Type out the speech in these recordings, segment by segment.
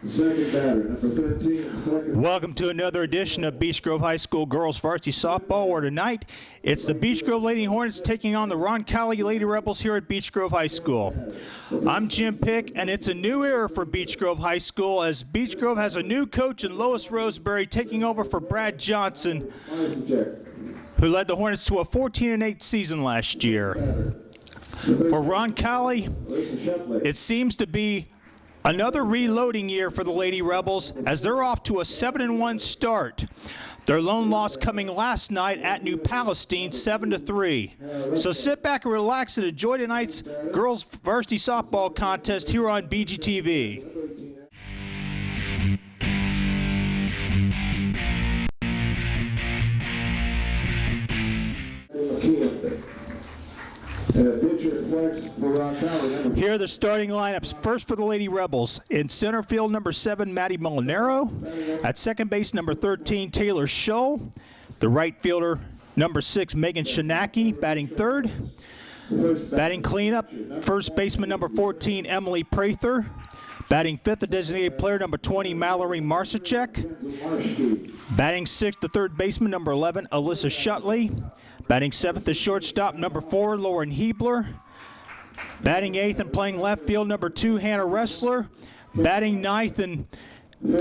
Second batter, number 15, second. Welcome to another edition of Beech Grove High School Girls Varsity Softball, where tonight it's the Beech Grove Lady Hornets taking on the Roncalli Lady Rebels here at Beech Grove High School. I'm Jim Pick, and it's a new era for Beech Grove High School as Beech Grove has a new coach in Lois Roseberry taking over for Brad Johnson, who led the Hornets to a 14-8 season last year. For Roncalli, it seems to be another reloading year for the Lady Rebels as they're off to a 7-1 start. Their lone loss coming last night at New Palestine, 7-3. So sit back and relax and enjoy tonight's girls varsity softball contest here on BGTV. Here are the starting lineups. First for the Lady Rebels. In center field, number 7, Maddie Molinaro. At second base, number 13, Taylor Shull. The right fielder, number 6, Megan Shanaki, batting third. Batting cleanup, first baseman, number 14, Emily Prather. Batting fifth, the designated player, number 20, Mallory Marsacek. Batting sixth, the third baseman, number 11, Alyssa Shutley. Batting seventh, the shortstop, number 4, Lauren Hebler. Batting eighth and playing left field, number 2, Hannah Ressler. Batting ninth and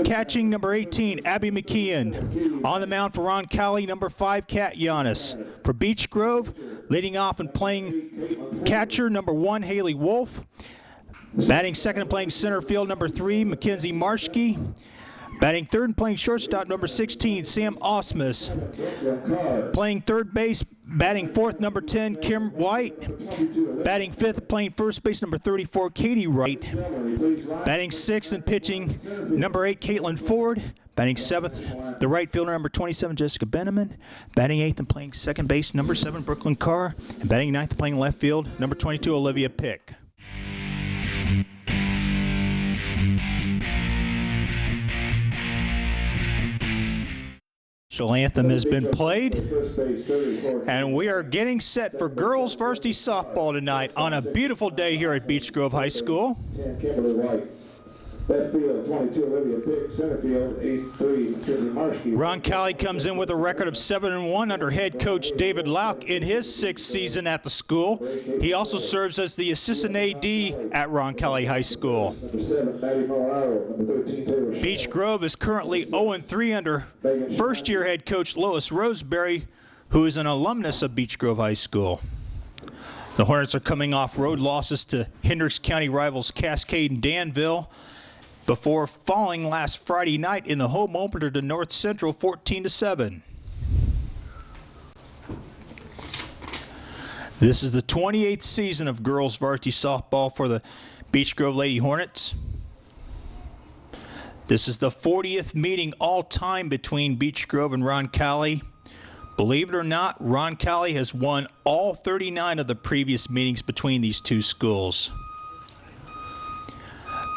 catching, number 18, Abby McKeon. On the mound for Roncalli, number 5, Kat Giannis. For Beech Grove, leading off and playing catcher, number 1, Haley Wolf. Batting second and playing center field, number 3, Mackenzie Marschke. Batting third and playing shortstop, number 16, Sam Osmus. Playing third base, batting fourth, number 10, Kim White. Batting fifth, playing first base, number 34, Katie Wright. Batting sixth and pitching, number 8, Caitlin Ford. Batting seventh, the right fielder, number 27, Jessica Benneman. Batting eighth and playing second base, number 7, Brooklyn Carr. And batting ninth and playing left field, number 22, Olivia Pick. National anthem has been played, and we are getting set for girls varsity softball tonight on a beautiful day here at Beech Grove High School. Left field, 22, Olivia Pick. Center field, 8-3, Mackenzie Marschke. Roncalli comes in with a record of 7-1 under head coach David Lauk in his 6th season at the school. He also serves as the assistant AD at Roncalli High School. Number 7, Maddie Molinaro. Number 13, Taylor Shull. Beech Grove is currently 0-3 under first-year head coach Lois Roseberry, who is an alumnus of Beech Grove High School. The Hornets are coming off road losses to Hendricks County rivals Cascade and Danville, before falling last Friday night in the home opener to North Central 14-7. This is the 28th season of girls varsity softball for the Beech Grove Lady Hornets. This is the 40th meeting all-time between Beech Grove and Roncalli. Believe it or not, Roncalli has won all 39 of the previous meetings between these two schools.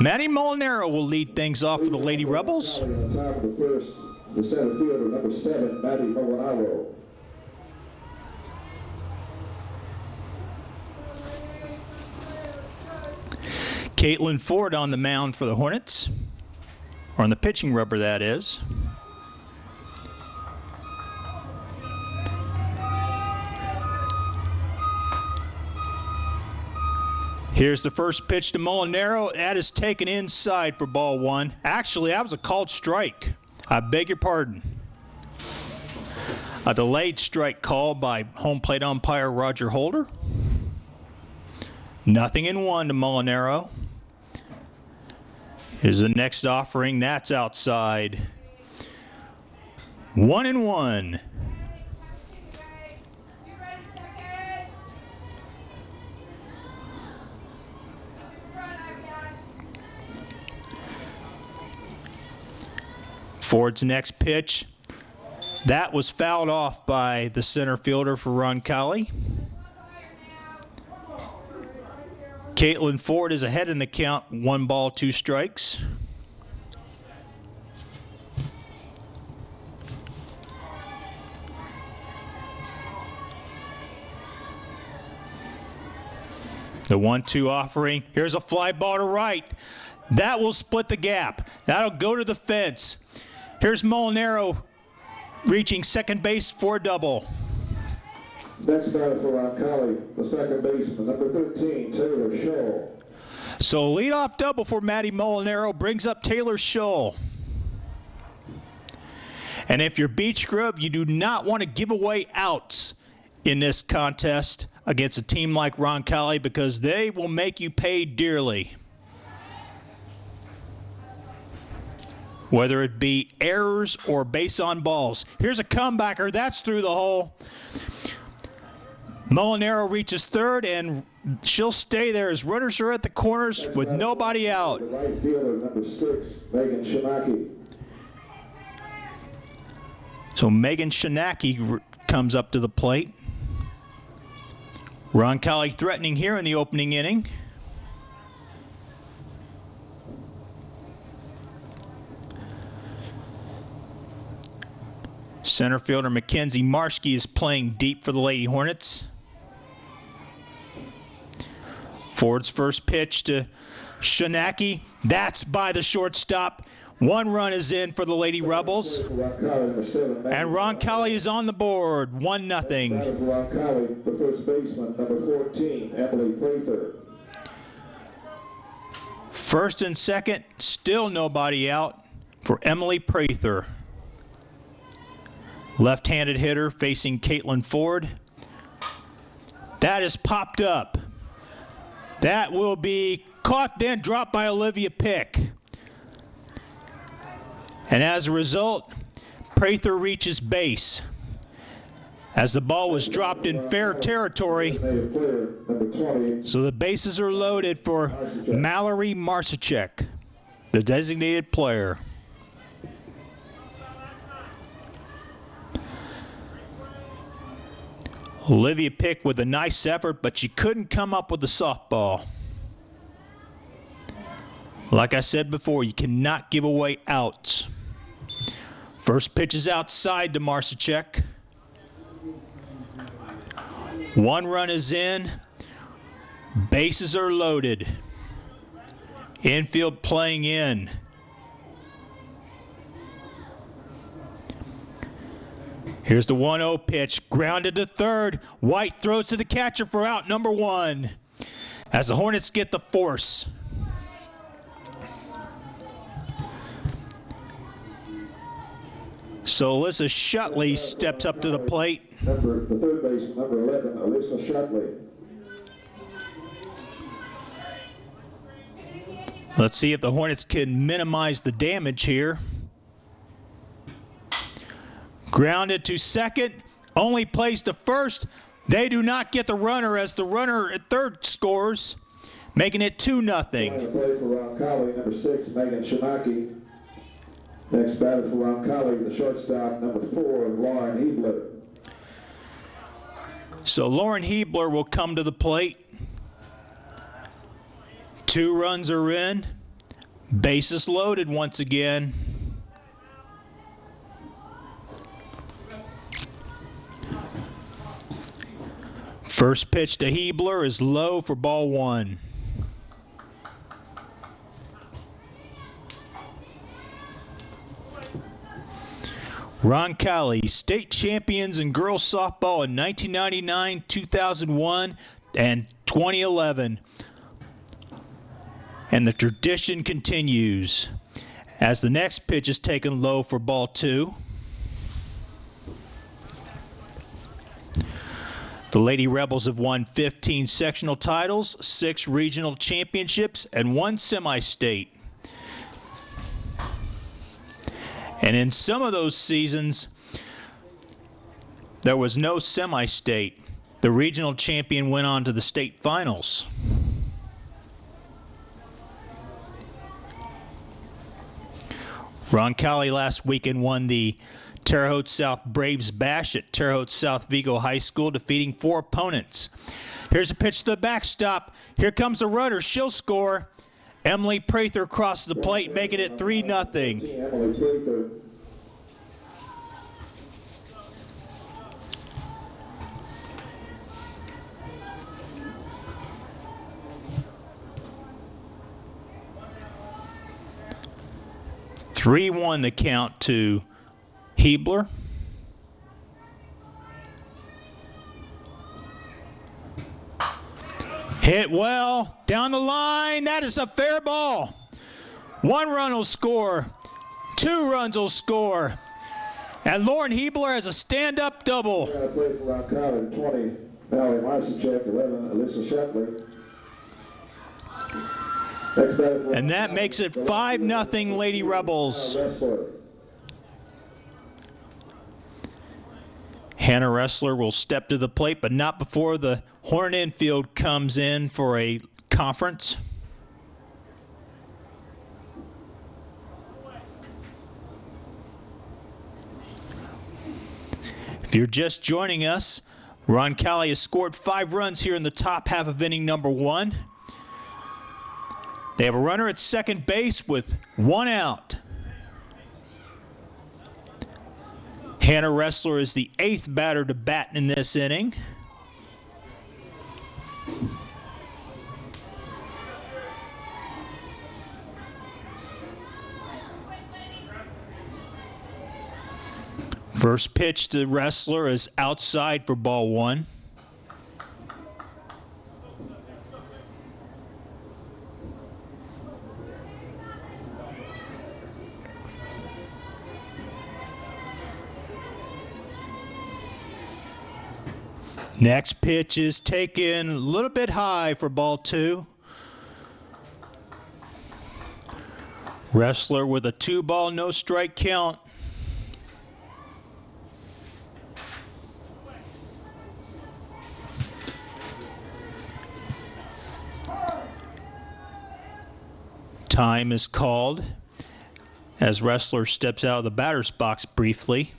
Maddie Molinaro will lead things off for the Lady Rebels. On top of the first, the center fielder, number 7, Maddie Molinaro. Caitlin Ford on the mound for the Hornets, or on the pitching rubber, that is. Here's the first pitch to Molinaro. That is taken inside for ball 1. Actually, that was a called strike. I beg your pardon. A delayed strike call by home plate umpire Roger Holder. 0-1 to Molinaro. Here's the next offering. That's outside. 1-1. Ford's next pitch, that was fouled off by the center fielder for Roncalli. Caitlin Ford is ahead in the count, 1 ball, 2 strikes. The 1-2 offering. Here's a fly ball to right. That will split the gap. That'll go to the fence. Here's Molinaro reaching second base for a double. Next batter for Roncalli, the second baseman, number 13, Taylor Shaw. So leadoff double for Matty Molinaro brings up Taylor Shaw. And if you're Beech Grove, you do not want to give away outs in this contest against a team like Roncalli because they will make you pay dearly. Whether it be errors or base on balls. Here's a comebacker. That's through the hole. Molinaro reaches third, and she'll stay there as runners are at the corners with nobody out. The right fielder, number 6, Megan Shinaki. So Megan Shinaki comes up to the plate. Roncalli threatening here in the opening inning. Center fielder Mackenzie Marshke is playing deep for the Lady Hornets. Ford's first pitch to Shinaki. That's by the shortstop. One run is in for the Lady Rebels. And Roncalli is on the board, 1-0. Roncalli, the first baseman, number 14, Emily Prather. First and second, still nobody out for Emily Prather. Left-handed hitter facing Caitlin Ford. That is popped up. That will be caught, then dropped by Olivia Pick. And as a result, Prather reaches base. As the ball was dropped in fair territory, so the bases are loaded for Mallory Marsichek, the designated player. Olivia Pick with a nice effort, but she couldn't come up with the softball. Like I said before, you cannot give away outs. First pitch is outside to Marsichek. One run is in. Bases are loaded. Infield playing in. Here's the 1-0 pitch, grounded to third. White throws to the catcher for out number 1 as the Hornets get the force. So Alyssa Shutley steps up to the plate. The third baseman, number 11, Alyssa Shutley. Let's see if the Hornets can minimize the damage here. Grounded to second, only plays to first. They do not get the runner as the runner at third scores, making it 2-0. Play for Roncalli, number 6, Megan Shinaki. Next batter for Roncalli, the shortstop, number 4, Lauren Hebler. So Lauren Hebler will come to the plate. 2 runs are in. Bases loaded once again. First pitch to Hebler is low for ball 1. Roncalli, state champions in girls softball in 1999, 2001, and 2011. And the tradition continues as the next pitch is taken low for ball 2. The Lady Rebels have won 15 sectional titles, 6 regional championships, and 1 semi-state. And in some of those seasons, there was no semi-state. The regional champion went on to the state finals. Roncalli last weekend won the Terre Haute South Braves Bash at Terre Haute South Vigo High School, defeating 4 opponents. Here's a pitch to the backstop. Here comes the runner. She'll score. Emily Prather crosses the plate, making it 3-0. 3-1 the count to Hebler. Hit well, down the line. That is a fair ball. 1 run will score. 2 runs will score. And Lauren Hebler has a stand-up double. We're going to play for Roncalli, 20, Valerie Marcinchek, 11, Alyssa Shetley. Next batter for And that makes it 5-0 Lady Rebels. Hannah Ressler will step to the plate, but not before the Horn infield comes in for a conference. If you're just joining us, Roncalli has scored 5 runs here in the top half of inning number 1. They have a runner at second base with 1 out. Hannah Ressler is the 8th batter to bat in this inning. First pitch to Ressler is outside for ball 1. Next pitch is taken a little bit high for ball 2. Ressler with a 2-ball, no strike count. Time is called as Ressler steps out of the batter's box briefly.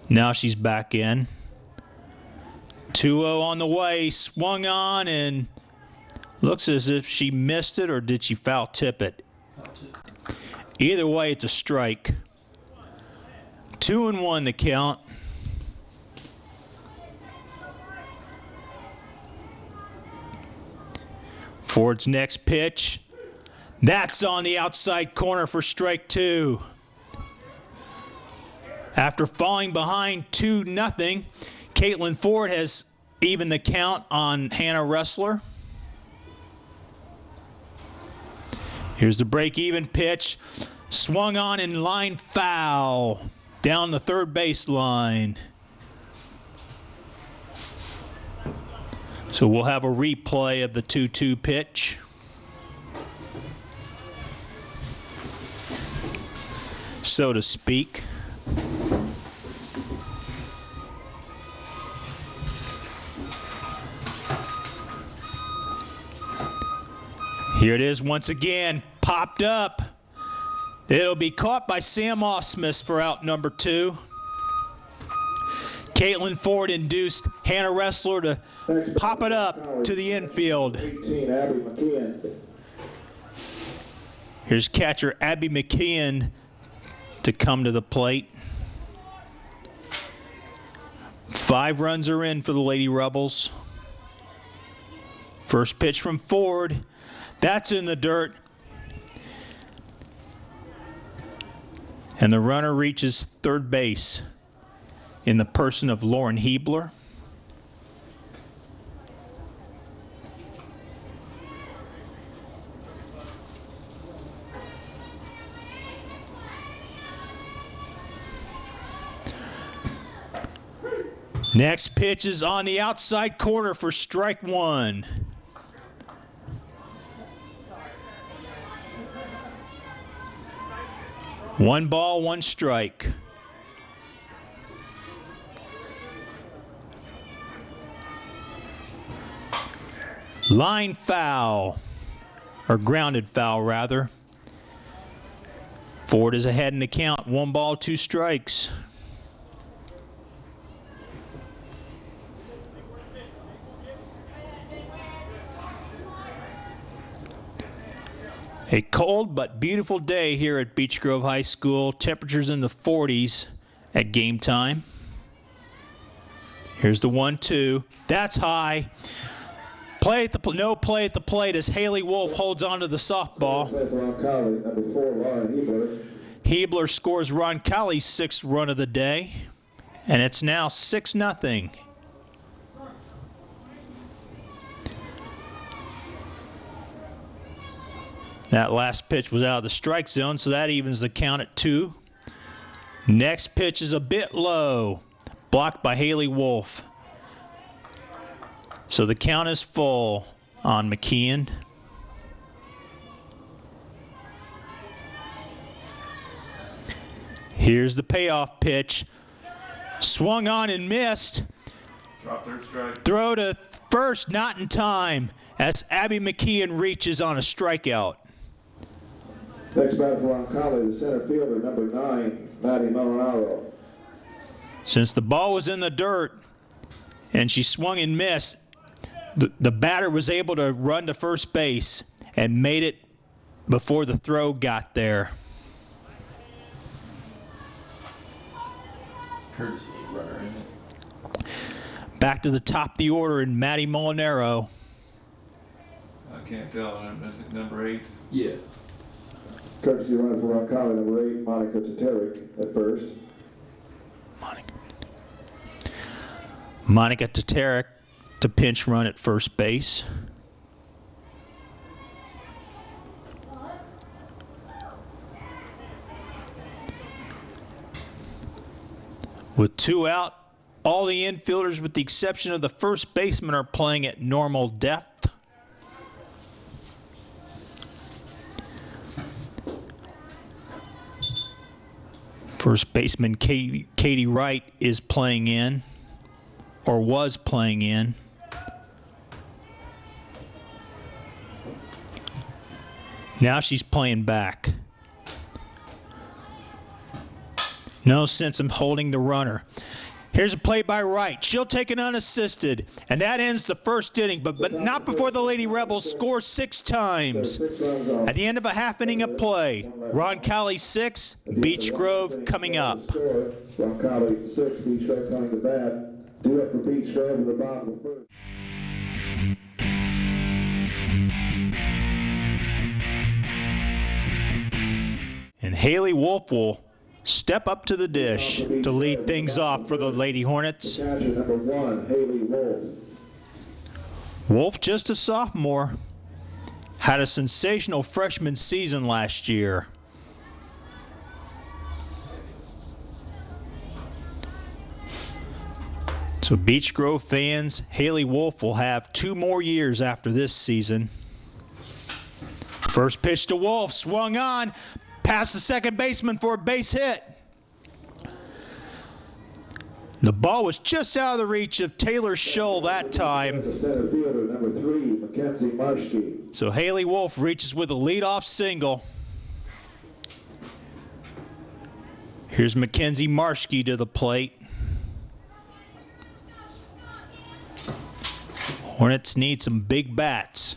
Now she's back in. 2-0 on the way, swung on, and looks as if she missed it, or did she foul tip it? Either way, it's a strike. 2-1 the count. Ford's next pitch. That's on the outside corner for strike 2. After falling behind 2-0, Caitlin Ford has evened the count on Hannah Ressler. Here's the break-even pitch. Swung on in line foul down the third baseline. So we'll have a replay of the 2-2 pitch. So to speak. Here it is once again, popped up. It'll be caught by Sam Osmus for out number 2. Caitlin Ford induced Hannah Ressler to pop it up to the infield. 18, Abby McKeon. Here's catcher Abby McKeon to come to the plate. 5 runs are in for the Lady Rebels. First pitch from Ford. That's in the dirt. And the runner reaches third base in the person of Lauren Hebler. Next pitch is on the outside corner for strike 1. One ball, 1 strike. Line foul, or grounded foul rather. Ford is ahead in the count. 1 ball, 2 strikes. A cold but beautiful day here at Beech Grove High School. Temperatures in the 40s at game time. Here's the 1-2. That's high. No play at the plate as Haley Wolf holds on to the softball. Play for Roncalli, number 4, Lauren Hebler. Hebler scores Roncalli's 6th run of the day, and it's now 6-0. That last pitch was out of the strike zone, so that evens the count at 2. Next pitch is a bit low, blocked by Haley Wolf. So the count is full on McKeon. Here's the payoff pitch. Swung on and missed. Drop third strike. Throw to first, not in time, as Abby McKeon reaches on a strikeout. Next batter for Roncalli, the center fielder, number 9, Maddie Molinaro. Since the ball was in the dirt and she swung and missed, the batter was able to run to first base and made it before the throw got there. Courtesy runner, isn't it? Back to the top of the order in Maddie Molinaro. I can't tell. Is it number 8? Yeah. Courtesy runner for Roncalli, number 8, Monica Tateric at first. Monica Tateric to pinch run at first base. With 2 out, all the infielders with the exception of the first baseman are playing at normal depth. First baseman Katie Wright is playing in, or was playing in. Now she's playing back. No sense in holding the runner. Here's a play by Wright. She'll take it unassisted, and that ends the first inning, but not before the Lady Rebels score 6 times. At the end of a half inning of play, Roncalli 6, Beech Grove coming up. Roncalli 6, Beech Grove coming to bat. 2 up for Beech Grove in the bottom of the first. And Haley Wolf will step up to the dish to lead things off for the Lady Hornets. Catcher number 1, Haley Wolf. Wolf, just a sophomore, had a sensational freshman season last year. So Beech Grove fans, Haley Wolf will have 2 more years after this season. First pitch to Wolf, swung on, past the second baseman for a base hit. The ball was just out of the reach of Taylor Shull that time. The center fielder, number 3, Mackenzie Marshke. So Haley Wolf reaches with a leadoff single. Here's Mackenzie Marshke to the plate. Hornets need some big bats.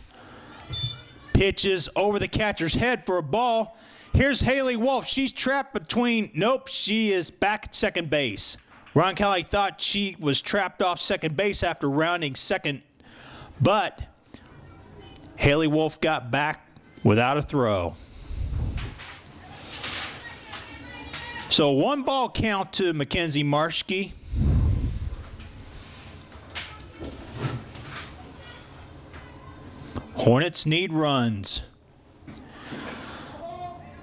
Pitches over the catcher's head for a ball. Here's Haley Wolf. She's trapped between, nope, she is back at second base. Roncalli thought she was trapped off second base after rounding second, but Haley Wolf got back without a throw. So 1-ball count to Mackenzie Marshke. Hornets need runs.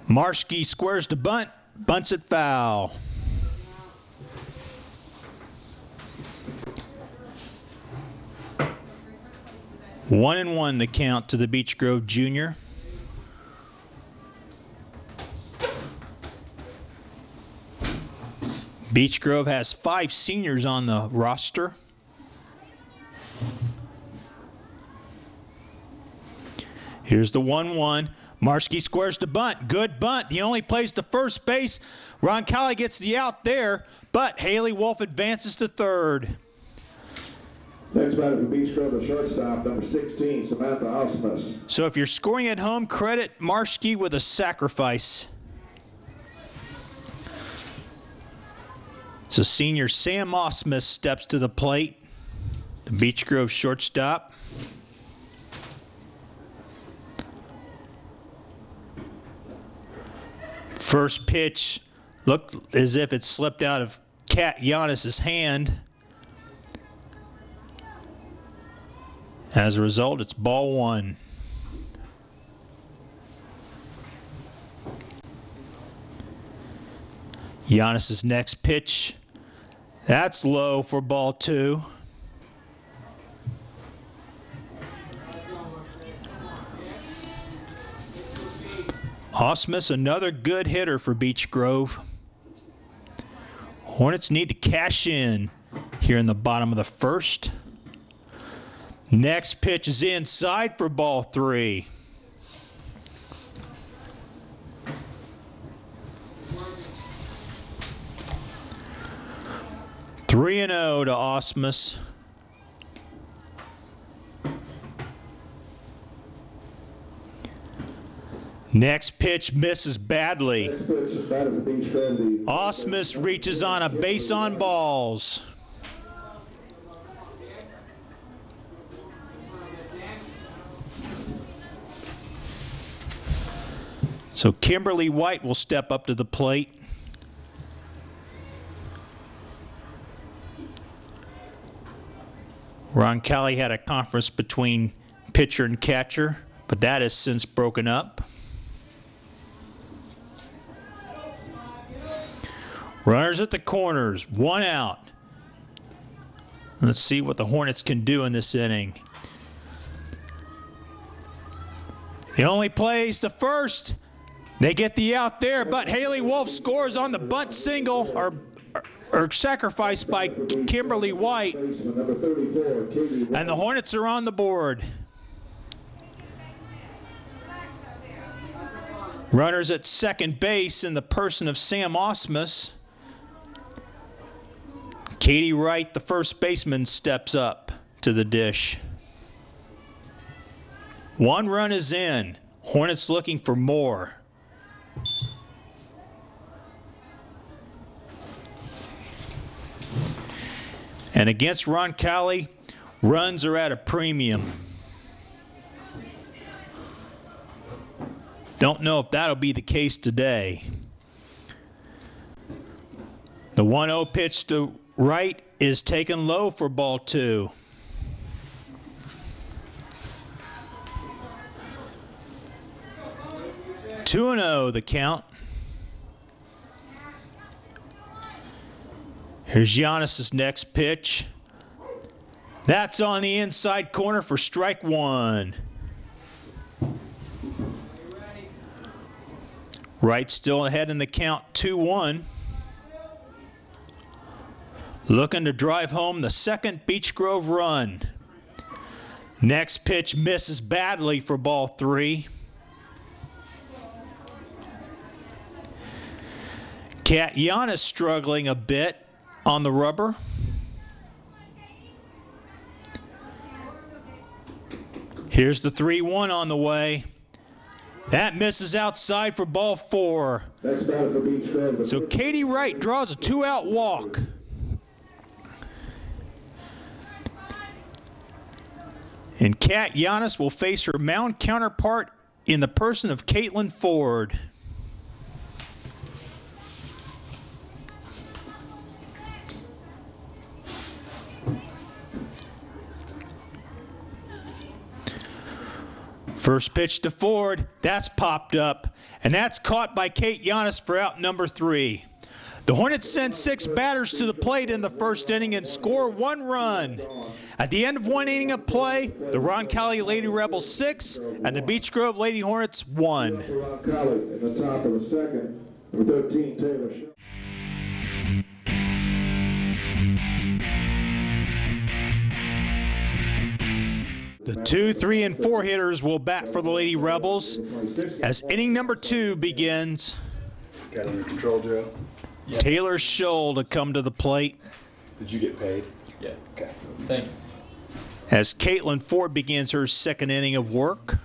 Marshke squares to bunt, bunts it foul. One and one the count to the Beech Grove junior. Beech Grove has 5 seniors on the roster. Here's the 1-1. Marshke squares to bunt. Good bunt. He only plays to first base. Roncalli gets the out there, but Haley Wolf advances to third. Next batter for Beech Grove, the shortstop, number 16, Samantha Osmus. So if you're scoring at home, credit Marshke with a sacrifice. So senior Sam Osmus steps to the plate, the Beech Grove shortstop. First pitch looked as if it slipped out of Cat Giannis's hand. As a result, it's ball one. Giannis's next pitch, that's low for ball two. Osmus, another good hitter for Beech Grove. Hornets need to cash in here in the bottom of the first. Next pitch is inside for ball three. Three and 0 to Osmus. Next pitch misses badly. Osmus reaches on a base on balls. So Kimberly White will step up to the plate. Roncalli had a conference between pitcher and catcher, but that has since broken up. Runners at the corners, one out. Let's see what the Hornets can do in this inning. The only play is the first. They get the out there, but Haley Wolf scores on the bunt single, or sacrificed by Kimberly White. And the Hornets are on the board. Runners at second base in the person of Sam Osmus. Katie Wright, the first baseman, steps up to the dish. One run is in. Hornets looking for more. And against Roncalli, runs are at a premium. Don't know if that'll be the case today. The 1-0 pitch to Wright is taken low for ball two. Two and 0 the count. Here's Giannis's next pitch. That's on the inside corner for strike one. Wright still ahead in the count, 2-1. Looking to drive home the second Beech Grove run. Next pitch misses badly for ball three. Cat Giannis struggling a bit on the rubber. Here's the 3-1 on the way. That misses outside for ball four. So Katie Wright draws a two-out walk. And Cat Giannis will face her mound counterpart in the person of Caitlin Ford. First pitch to Ford, that's popped up, and that's caught by Kate Giannis for out number 3. The Hornets send 6 batters to the plate in the first inning and score 1 run. At the end of 1 inning of play, the Roncalli Lady Rebels 6 and the Beech Grove Lady Hornets 1. Roncalli in the top of the second, number 13, Taylor. The 2, 3, and 4 hitters will bat for the Lady Rebels as inning number 2 begins. Got it under control, Joe? Yeah. Taylor Scholl to come to the plate. Did you get paid? Yeah. Okay. Thank you. As Caitlin Ford begins her second inning of work.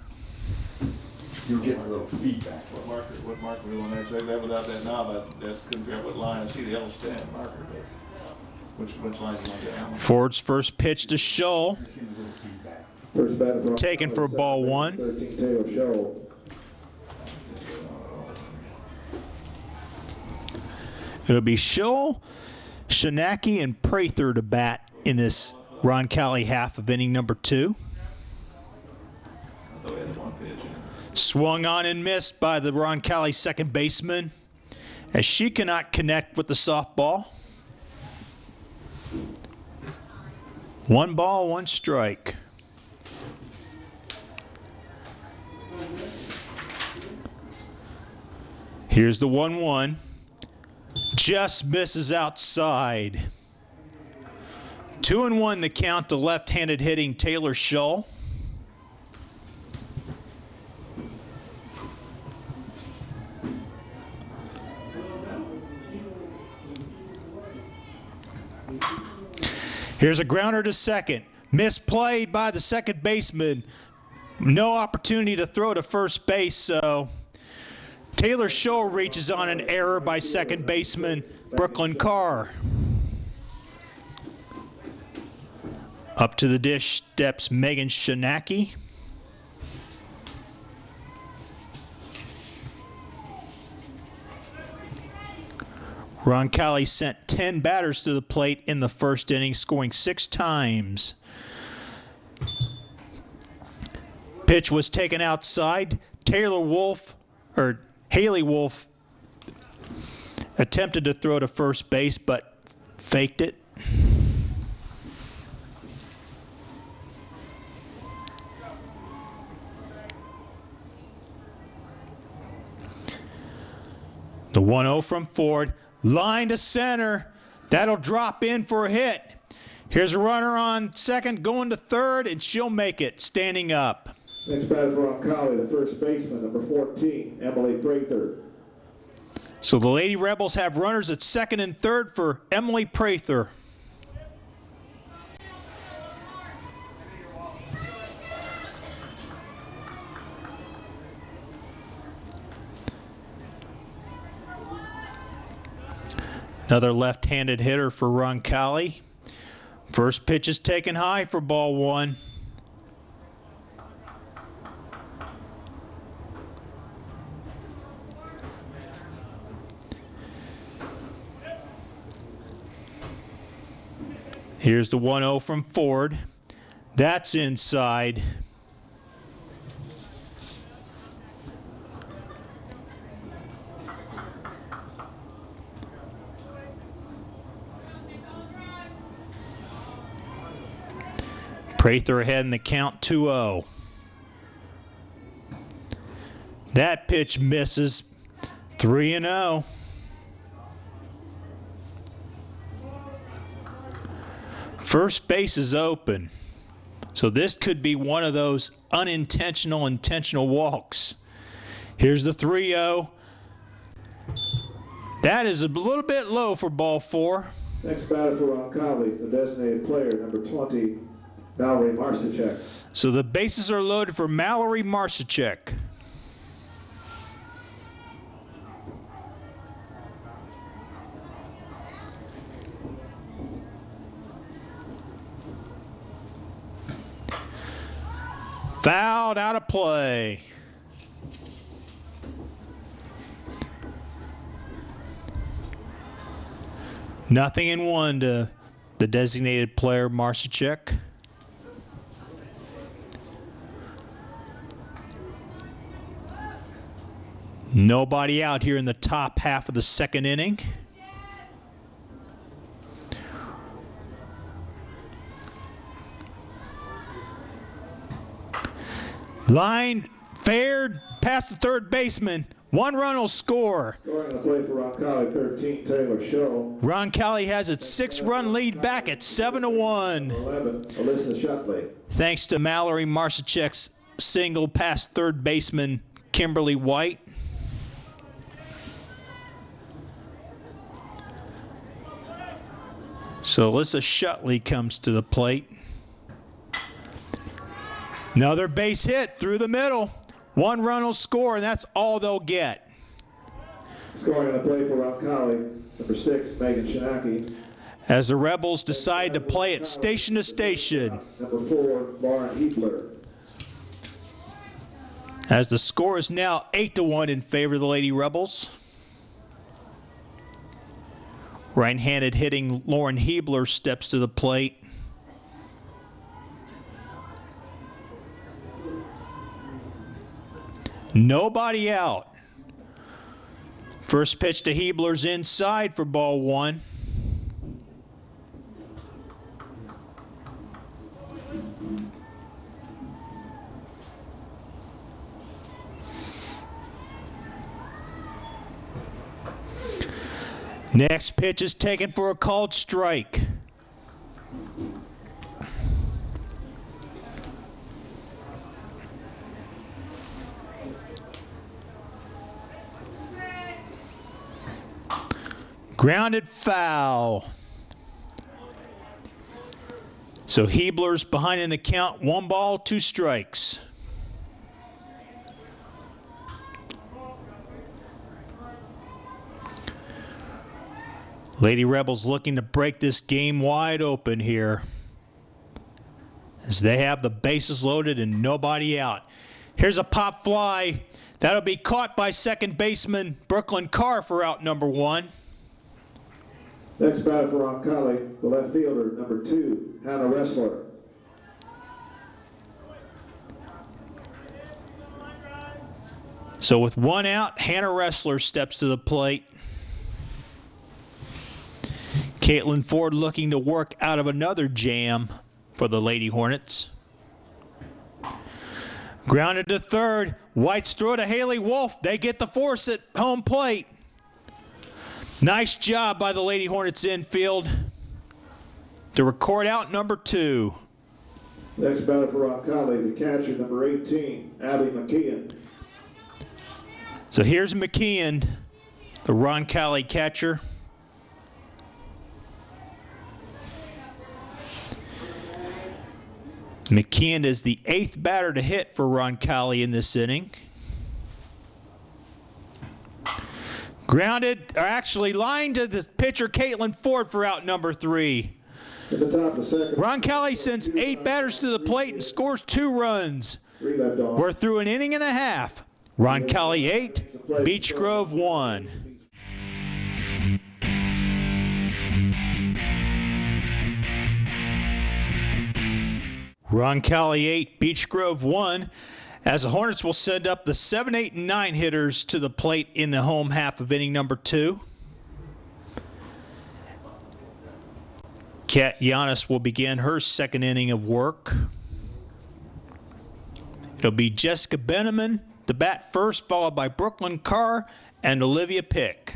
You were getting a little feedback. What marker we want to say that without that knob? That's couldn't figure out what line. I see the yellow stand marker, but which line do you want to Ford's first pitch to Scholl. Just getting a little feedback. First batter for Taken for ball 1. 13, Taylor Scholl. It'll be Schull, Shanaki, and Prather to bat in this Roncalli half of inning number 2. I thought we had one pitch. Swung on and missed by the Roncalli second baseman as she cannot connect with the softball. 1 ball, 1 strike. Here's the 1-1. Just misses outside. 2-1 the count to left-handed hitting Taylor Schull. Here's a grounder to second. Misplayed by the second baseman. No opportunity to throw to first base, so Taylor Schull reaches on an error by second baseman Brooklyn Carr. Up to the dish steps Megan Shanaki. Roncalli sent 10 batters to the plate in the first inning, scoring 6 times. Pitch was taken outside. Haley Wolf attempted to throw to first base, but faked it. The 1-0 from Ford. Line to center. That'll drop in for a hit. Here's a runner on second, going to third, and she'll make it, standing up. Next batter for Roncalli, the first baseman, number 14, Emily Prather. So the Lady Rebels have runners at second and third for Emily Prather. Another left-handed hitter for Roncalli. First pitch is taken high for ball 1. Here's the 1-0 from Ford. That's inside. Prather ahead in the count, 2-0. That pitch misses, 3-0. First base is open. So this could be one of those unintentional, intentional walks. Here's the 3-0. That is a little bit low for ball 4. Next batter for Roncalli, the designated player, number 20, Mallory Marcichek. So the bases are loaded for Mallory Marcichek. Fouled out of play. Nothing in 1 to the designated player, Marcichek. Nobody out here in the top half of the second inning. Line fared past the third baseman. 1 run will score. Scoring on the play for Roncalli, 13, Taylor Schull. Roncalli has its 6-run lead back at 7-1. 11, Alyssa Shutley. Thanks to Mallory Marcichek's single past third baseman Kimberly White. So Alyssa Shutley comes to the plate. Another base hit through the middle. 1 run will score, and that's all they'll get. Scoring on the play for Roncalli, number 6, Megan Shanaki. As the Rebels decide to play it station to station. Number 4, Lauren Hebler. As the score is now 8-1 in favor of the Lady Rebels. Right-handed hitting Lauren Hebler steps to the plate. Nobody out. First pitch to Hebler's inside for ball one. Next pitch is taken for a called strike. Grounded foul. So Hebler's behind in the count, 1 ball, 2 strikes. Lady Rebels looking to break this game wide open here, as they have the bases loaded and nobody out. Here's a pop fly. That'll be caught by second baseman Brooklyn Carr for out number 1. Next batter for Roncalli, the left fielder, number 2, Hannah Ressler. So with 1 out, Hannah Ressler steps to the plate. Caitlin Ford looking to work out of another jam for the Lady Hornets. Grounded to third. White's throw to Haley Wolf. They get the force at home plate. Nice job by the Lady Hornets infield to record out number 2. Next batter for Roncalli, the catcher, number 18, Abby McKeon. So here's McKeon, the Roncalli catcher. McKeon is the 8th batter to hit for Roncalli in this inning. Grounded, or actually lined to the pitcher Caitlin Ford for out number 3. At the top of the second. Roncalli sends 8 batters to the plate and scores 2 runs. 3 left on. We're through an inning and a half. Roncalli 8, Beech Grove 1. Roncalli 8, Beech Grove 1, as the Hornets will send up the 7, 8, and 9 hitters to the plate in the home half of inning number 2. Kat Giannis will begin her second inning of work. It'll be Jessica Benneman to bat first, followed by Brooklyn Carr and Olivia Pick.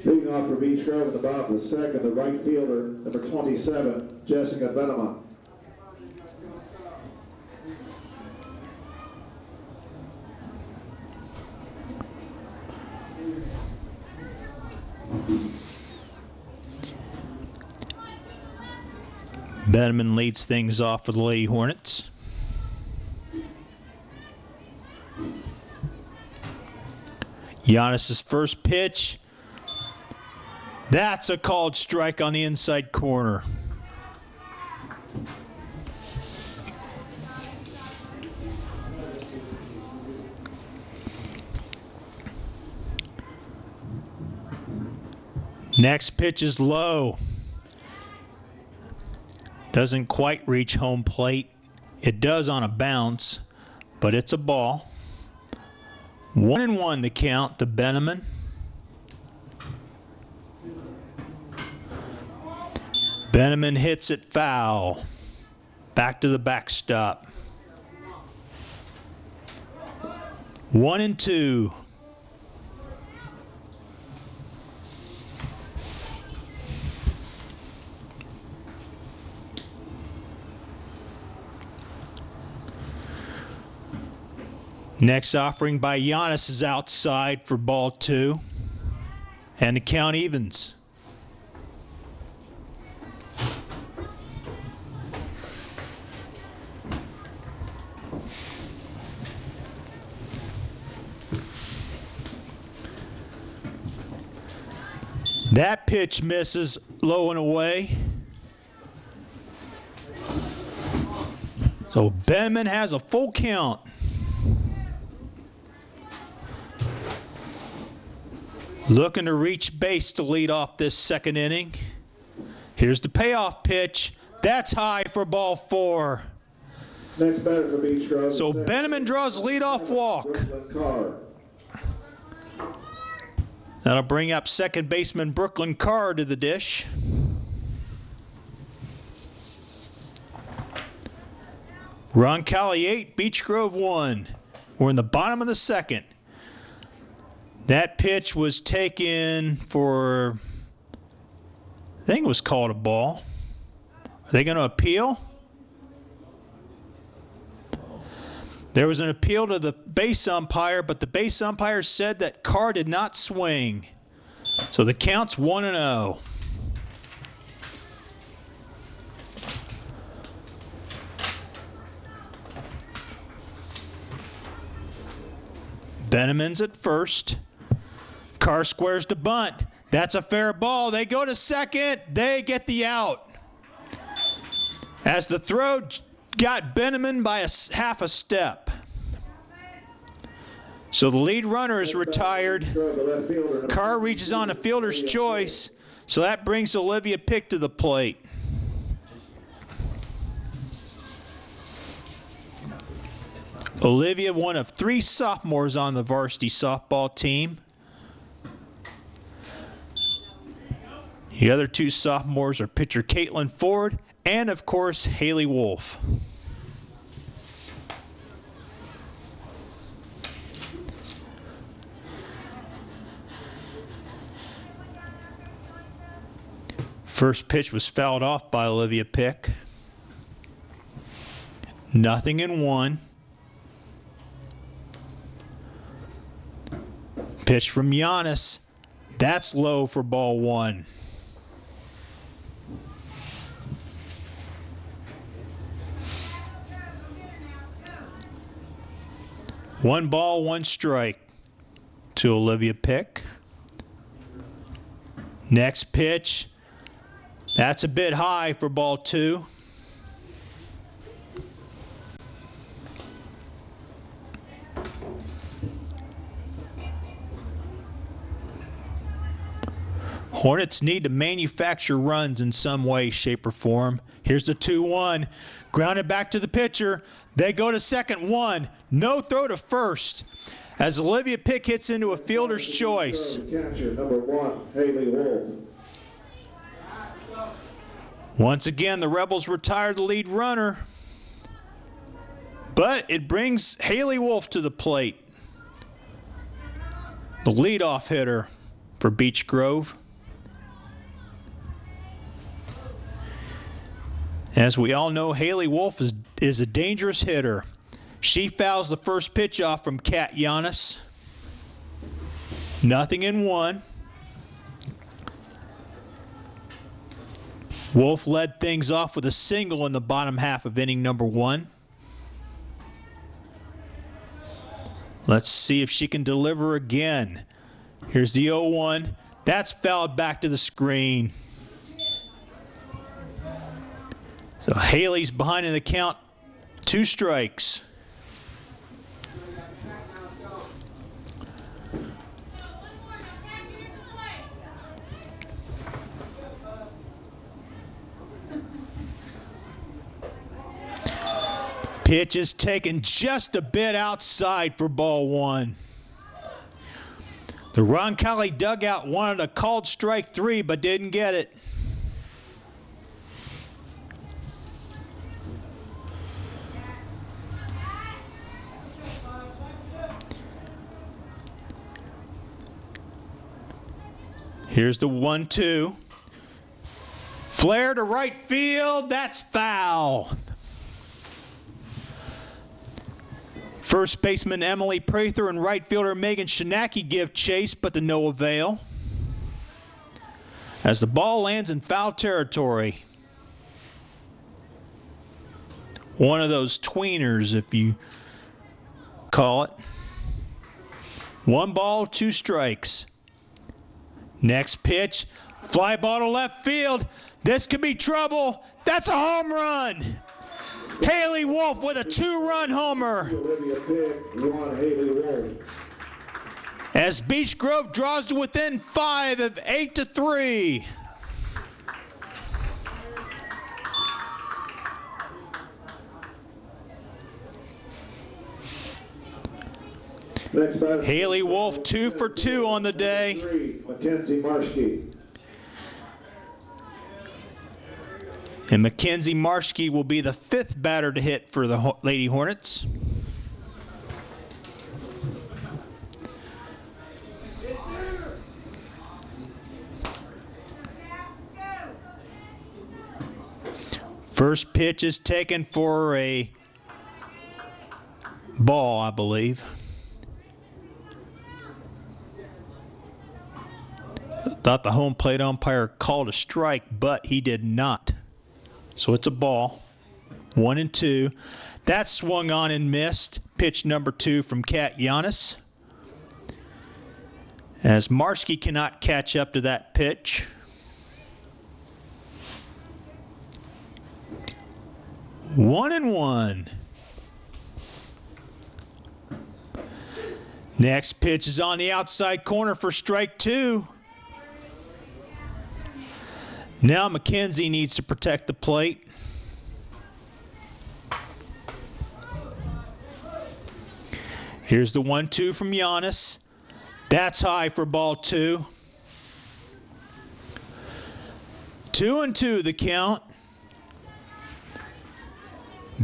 Leading off for Beech Grove in the bottom of the second, the right fielder, number 27, Jessica Benneman. Benneman leads things off for the Lady Hornets. Giannis's first pitch. That's a called strike on the inside corner. Next pitch is low. Doesn't quite reach home plate. It does on a bounce, but it's a ball. 1-1 the count to Benneman. Benneman hits it foul. Back to the backstop. 1-2. Next offering by Giannis is outside for ball 2. And the count evens. That pitch misses low and away. So Benneman has a full count. Looking to reach base to lead off this second inning. Here's the payoff pitch. That's high for ball 4. Next batter for Beach Grove. So Benneman draws leadoff walk. That'll bring up second baseman Brooklyn Carr to the dish. Roncalli 8, Beach Grove 1. We're in the bottom of the second. That pitch was taken for, I think it was called a ball. Are they going to appeal? There was an appeal to the base umpire, but the base umpire said that Carr did not swing. So the count's 1-0. Benneman's at first. Carr squares to bunt. That's a fair ball. They go to second. They get the out. As the throw got Benneman by half a step. So the lead runner is retired. Carr reaches on a fielder's choice. So that brings Olivia Pick to the plate. Olivia, one of 3 sophomores on the varsity softball team. The other 2 sophomores are pitcher Caitlin Ford and, of course, Haley Wolf. First pitch was fouled off by Olivia Pick. 0-1. Pitch from Giannis. That's low for ball 1. One ball, 1 strike to Olivia Pick. Next pitch. That's a bit high for ball 2. Hornets need to manufacture runs in some way, shape, or form. Here's the 2-1. Grounded back to the pitcher. They go to second, 1. No throw to first. As Olivia Pick hits into a fielder's choice. Catcher number 1, Haley Wolf. Once again, the Rebels retire the lead runner. But it brings Haley Wolf to the plate. The leadoff hitter for Beech Grove. As we all know, Haley Wolf is a dangerous hitter. She fouls the first pitch off from Kat Giannis. 0-1. Wolf led things off with a single in the bottom half of inning number 1. Let's see if she can deliver again. Here's the 0-1. That's fouled back to the screen. So Haley's behind in the count. 2 strikes. Pitch is taken just a bit outside for ball 1. The Roncalli dugout wanted a called strike 3 but didn't get it. Here's the 1-2. Flare to right field. That's foul. First baseman Emily Prather and right fielder Megan Shinaki give chase, but to no avail. As the ball lands in foul territory. One of those tweeners, if you call it. 1 ball, 2 strikes. Next pitch, fly ball to left field. This could be trouble. That's a home run. Haley Wolf with a 2-run homer. Olivia Pick, 1, Haley Wolf. as Beech Grove draws to within 5 of 8-3. Next batter, Haley Wolf 2 for 2 on the day. 3, Mackenzie Marshke. And Mackenzie Marshke will be the 5th batter to hit for the Lady Hornets. First pitch is taken for a ball, I believe. Thought the home plate umpire called a strike, but he did not. So it's a ball. 1-2. That swung on and missed. Pitch number 2 from Kat Giannis. As Marshke cannot catch up to that pitch. One and one. Next pitch is on the outside corner for strike 2. Now Mackenzie needs to protect the plate. Here's the 1-2 from Giannis. That's high for ball 2. 2-2 the count.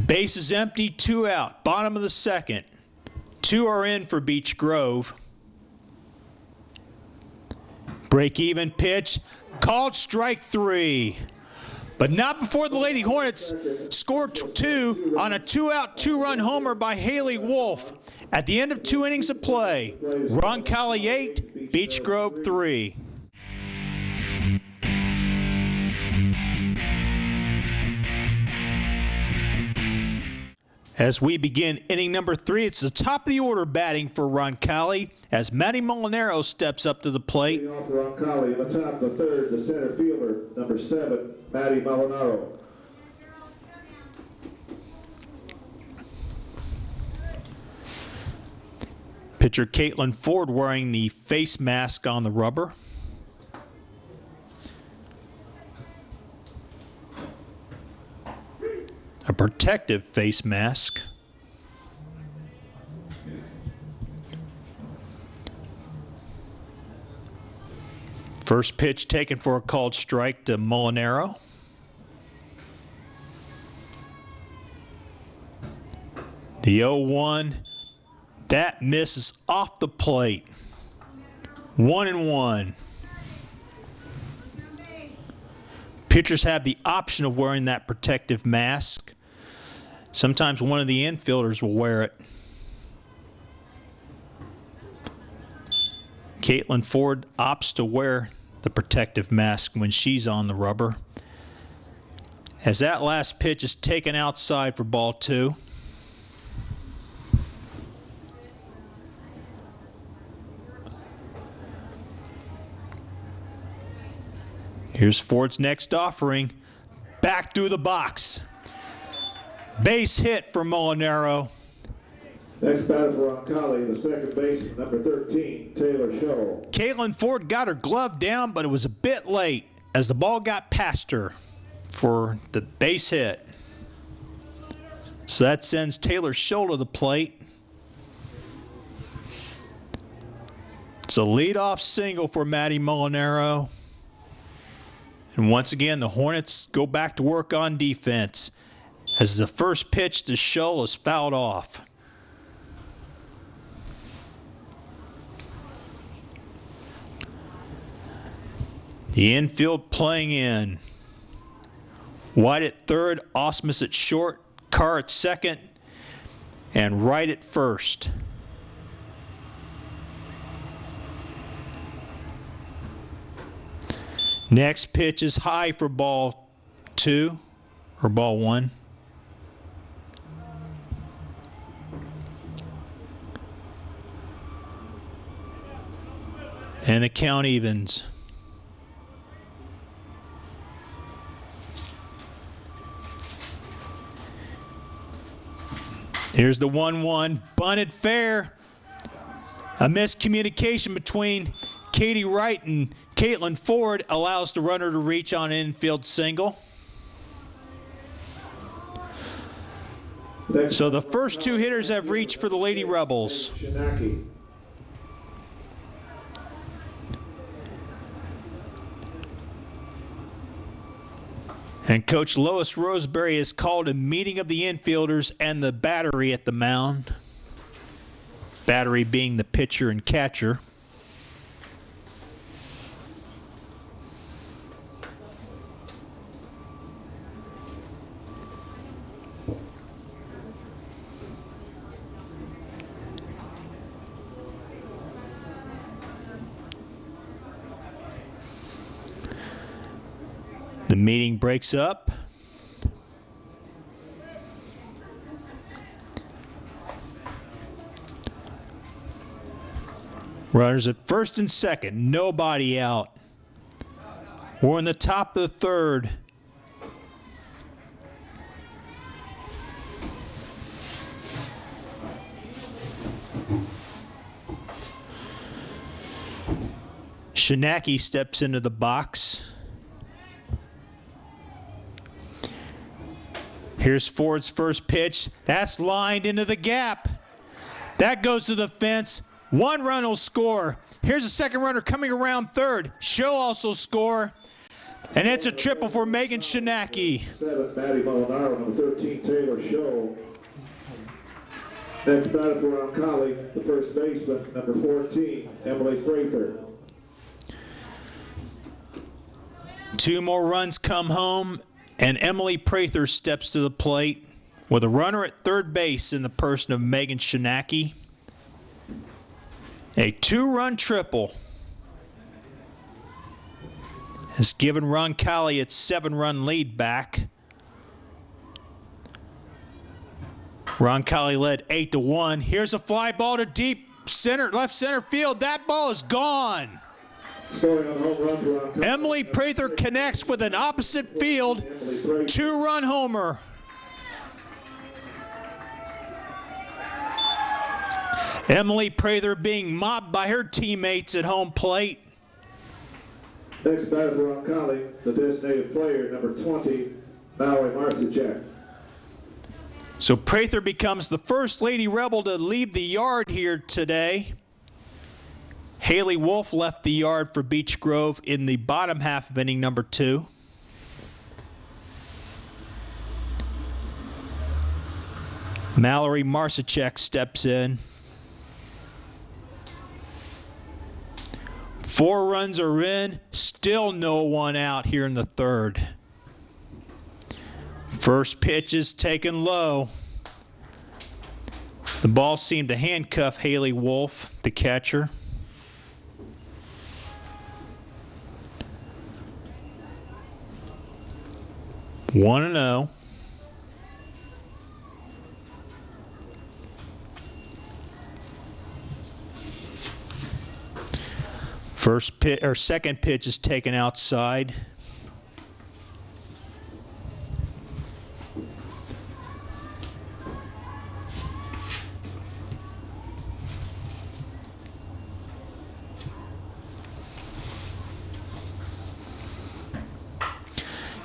Base is empty, 2 out. Bottom of the second. 2 are in for Beech Grove. Break-even pitch. Called strike 3. But not before the Lady Hornets scored 2 on a 2-out, 2-run homer by Haley Wolf. At the end of 2 innings of play, Roncalli 8, Beech Grove 3. As we begin inning number 3, it's the top of the order batting for Roncalli as Matty Molinaro steps up to the plate. Leading off Roncalli in the top of the third, the center fielder, number 7, Matty Molinaro. Pitcher Caitlin Ford wearing the face mask on the rubber. A protective face mask. First pitch taken for a called strike to Molinaro. The 0-1, that misses off the plate. 1-1. Pitchers have the option of wearing that protective mask. Sometimes one of the infielders will wear it. Caitlin Ford opts to wear the protective mask when she's on the rubber. As that last pitch is taken outside for ball 2. Here's Ford's next offering. Back through the box. Base hit for Molinaro. Next batter for Roncalli, the second baseman, number 13, Taylor Scholl. Caitlin Ford got her glove down, but it was a bit late as the ball got past her for the base hit. So that sends Taylor Scholl to the plate. It's a leadoff single for Matty Molinaro. And once again, the Hornets go back to work on defense as the first pitch to Scholl is fouled off. The infield playing in. White at third, Osmus at short, Carr at second, and Wright at first. Next pitch is high for ball 2, or ball 1. And the count evens. Here's the 1-1, bunted fair. A miscommunication between Katie Wright and Caitlin Ford allows the runner to reach on an infield single. So the first two hitters have reached for the Lady Rebels. Shinaki. And Coach Lois Roseberry has called a meeting of the infielders and the battery at the mound. Battery being the pitcher and catcher. The meeting breaks up. Runners at first and second, nobody out. We're in the top of the third. Shinaki steps into the box. Here's Ford's first pitch. That's lined into the gap. That goes to the fence. One run will score. Here's a second runner coming around third. She'll also score. And it's a triple for Megan Shinaki. 7, Maddie Molinaro. Number 13, Taylor Scholl. Next batter for Roncalli, the first baseman, number 14, Emily Prather. Two more runs come home, and Emily Prather steps to the plate with a runner at third base in the person of Megan Shinaki. A two-run triple has given Roncalli its 7-run lead back. Roncalli led 8-1. Here's a fly ball to deep center, left center field. That ball is gone. Scoring on a home run for Roncalli. Emily Prather connects with an opposite field 2-run homer. Emily Prather being mobbed by her teammates at home plate. Next batter for Roncalli, the designated player, number 20, Mallory Marcichak. So Prather becomes the first Lady Rebel to leave the yard here today. Haley Wolf left the yard for Beech Grove in the bottom half of inning number 2. Mallory Marcichak steps in. 4 runs are in, still no one out here in the third. First pitch is taken low. The ball seemed to handcuff Haley Wolf, the catcher. One and 0. First pitch or second pitch is taken outside.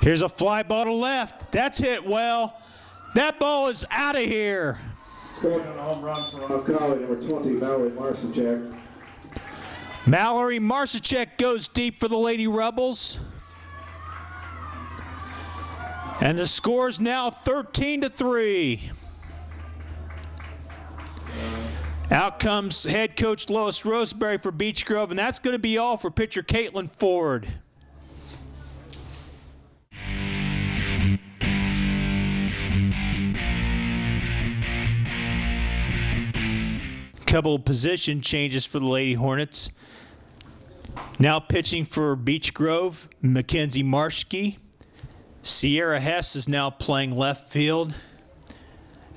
Here's a fly ball to left. That's hit well. That ball is out of here. Scoring on a home run for Roncalli, number 20, Mallory Marcichak. Mallory Marcichak goes deep for the Lady Rebels. And the score is now 13-3. Out comes head coach Lois Roseberry for Beech Grove, and that's going to be all for pitcher Caitlin Ford. Couple of position changes for the Lady Hornets. Now pitching for Beech Grove, Mackenzie Marschke. Sierra Hess is now playing left field.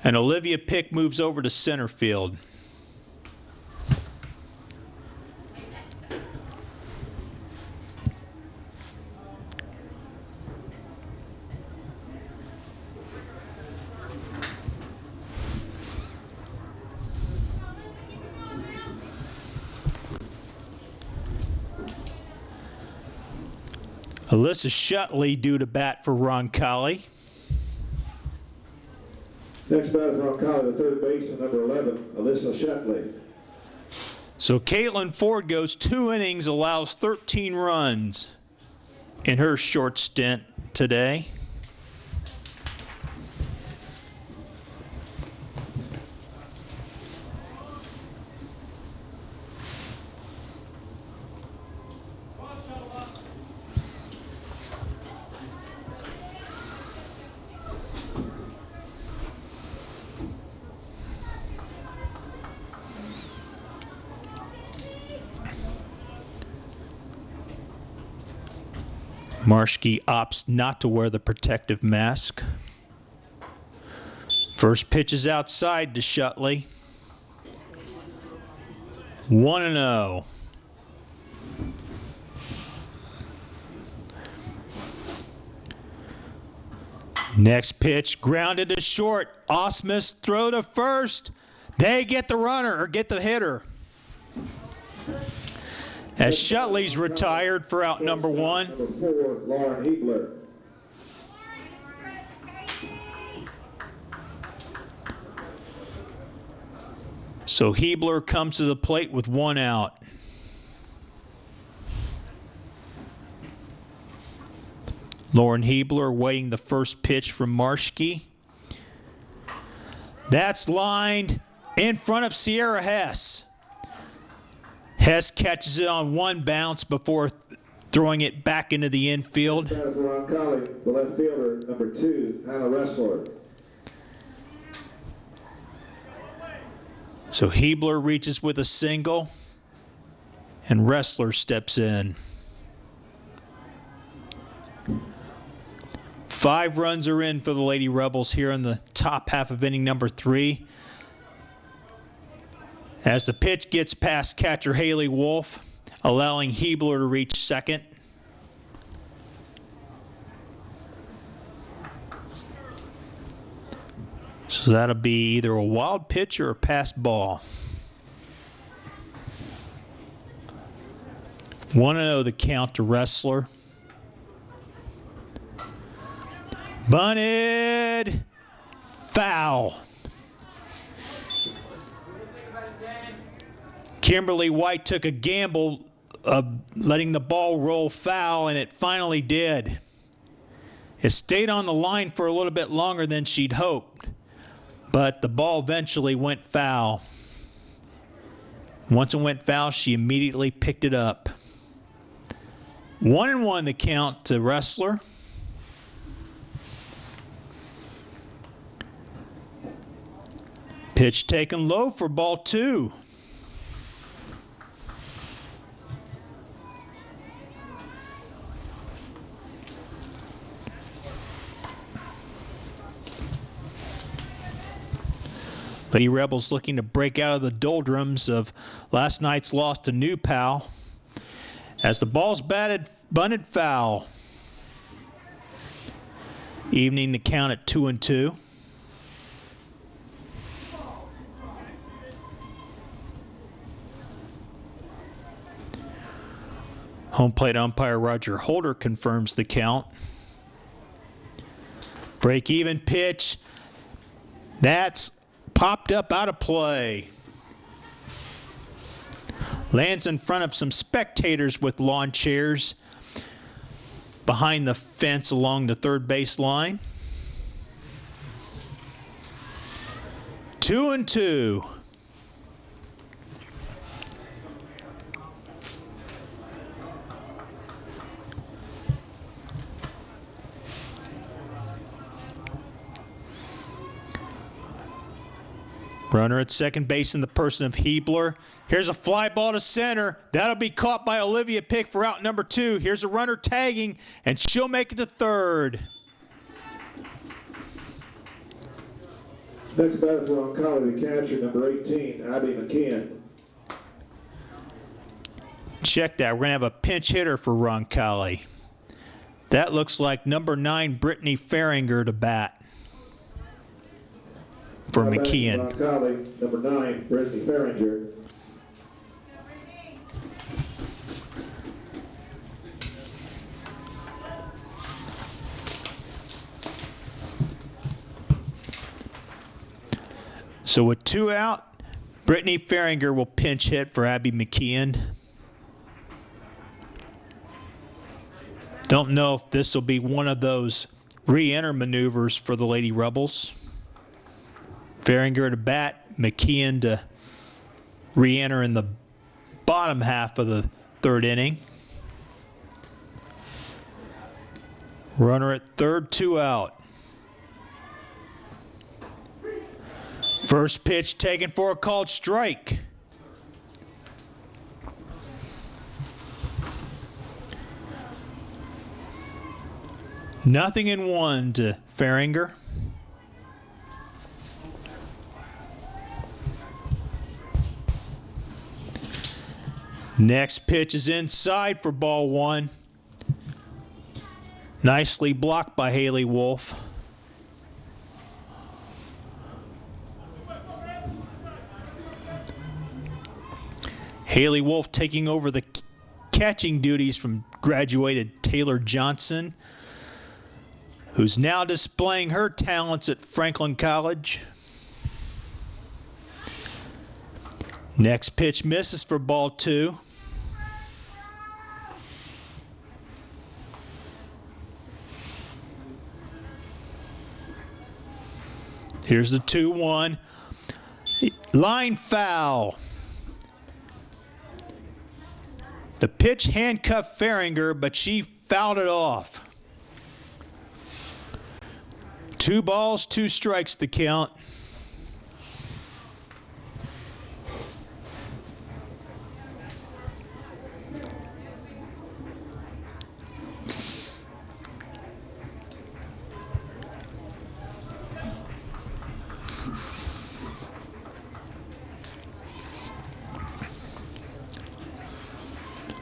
And Olivia Pick moves over to center field. Alyssa Shutley due to bat for Roncalli. Next batter for Roncalli, the third baseman, number 11, Alyssa Shetley. So Caitlin Ford goes 2 innings, allows 13 runs in her short stint today. Marshke opts not to wear the protective mask. First pitch is outside to Shutley. 1-0. Next pitch grounded to short. Osmus throw to first. They get the runner or get the hitter. As Shutley's retired for out number 1. Number 4, Lauren Hebler. So Hebler comes to the plate with 1 out. Lauren Hebler waiting the first pitch from Marshke. That's lined in front of Sierra Hess. Hess catches it on 1 bounce before throwing it back into the infield. Batter for Roncalli, the left fielder, number 2, Hannah Ressler. So Hebler reaches with a single, and Ressler steps in. 5 runs are in for the Lady Rebels here in the top half of inning number 3. As the pitch gets past catcher Haley Wolf, allowing Hebler to reach second. So that'll be either a wild pitch or a passed ball. 1-0 the count to Ressler. Bunted, foul. Kimberly White took a gamble of letting the ball roll foul, and it finally did. It stayed on the line for a little bit longer than she'd hoped, but the ball eventually went foul. Once it went foul, she immediately picked it up. 1-1 the count to Ressler. Pitch taken low for ball 2. Lady Rebels looking to break out of the doldrums of last night's loss to New Pal. As the ball's bunted foul. Evening the count at 2-2. Home plate umpire Roger Holder confirms the count. Break even pitch. That's popped up out of play. Lands in front of some spectators with lawn chairs behind the fence along the third base line. 2-2. Runner at second base in the person of Hebler. Here's a fly ball to center. That'll be caught by Olivia Pick for out number 2. Here's a runner tagging, and she'll make it to third. Next batter for Roncalli, the catcher, number 18, Abby McKeon. Check that. We're going to have a pinch hitter for Roncalli. That looks like number 9, Brittany Farringer to bat for McKeon. Roncalli, number 9, Brittany Farringer. So with 2 out, Brittany Faringer will pinch hit for Abby McKeon. Don't know if this will be one of those re-enter maneuvers for the Lady Rebels. Faringer to bat, McKeon to re-enter in the bottom half of the 3rd inning. Runner at 3rd, 2 out. First pitch taken for a called strike. Nothing in 1 to Faringer. Next pitch is inside for ball 1. Nicely blocked by Haley Wolf. Haley Wolf taking over the catching duties from graduated Taylor Johnson, who's now displaying her talents at Franklin College. Next pitch misses for ball 2. Here's the 2-1. Line foul. The pitch handcuffed Faringer, but she fouled it off. 2 balls, 2 strikes the count.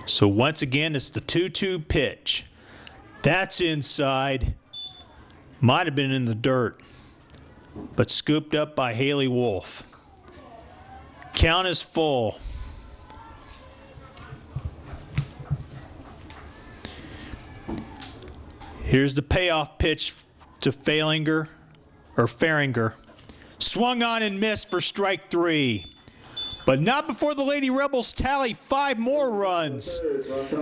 So once again, it's the 2-2 pitch. That's inside. Might have been in the dirt, but scooped up by Haley Wolf. Count is full. Here's the payoff pitch to Faringer. Swung on and missed for strike 3. But not before the Lady Rebels tally 5 more runs.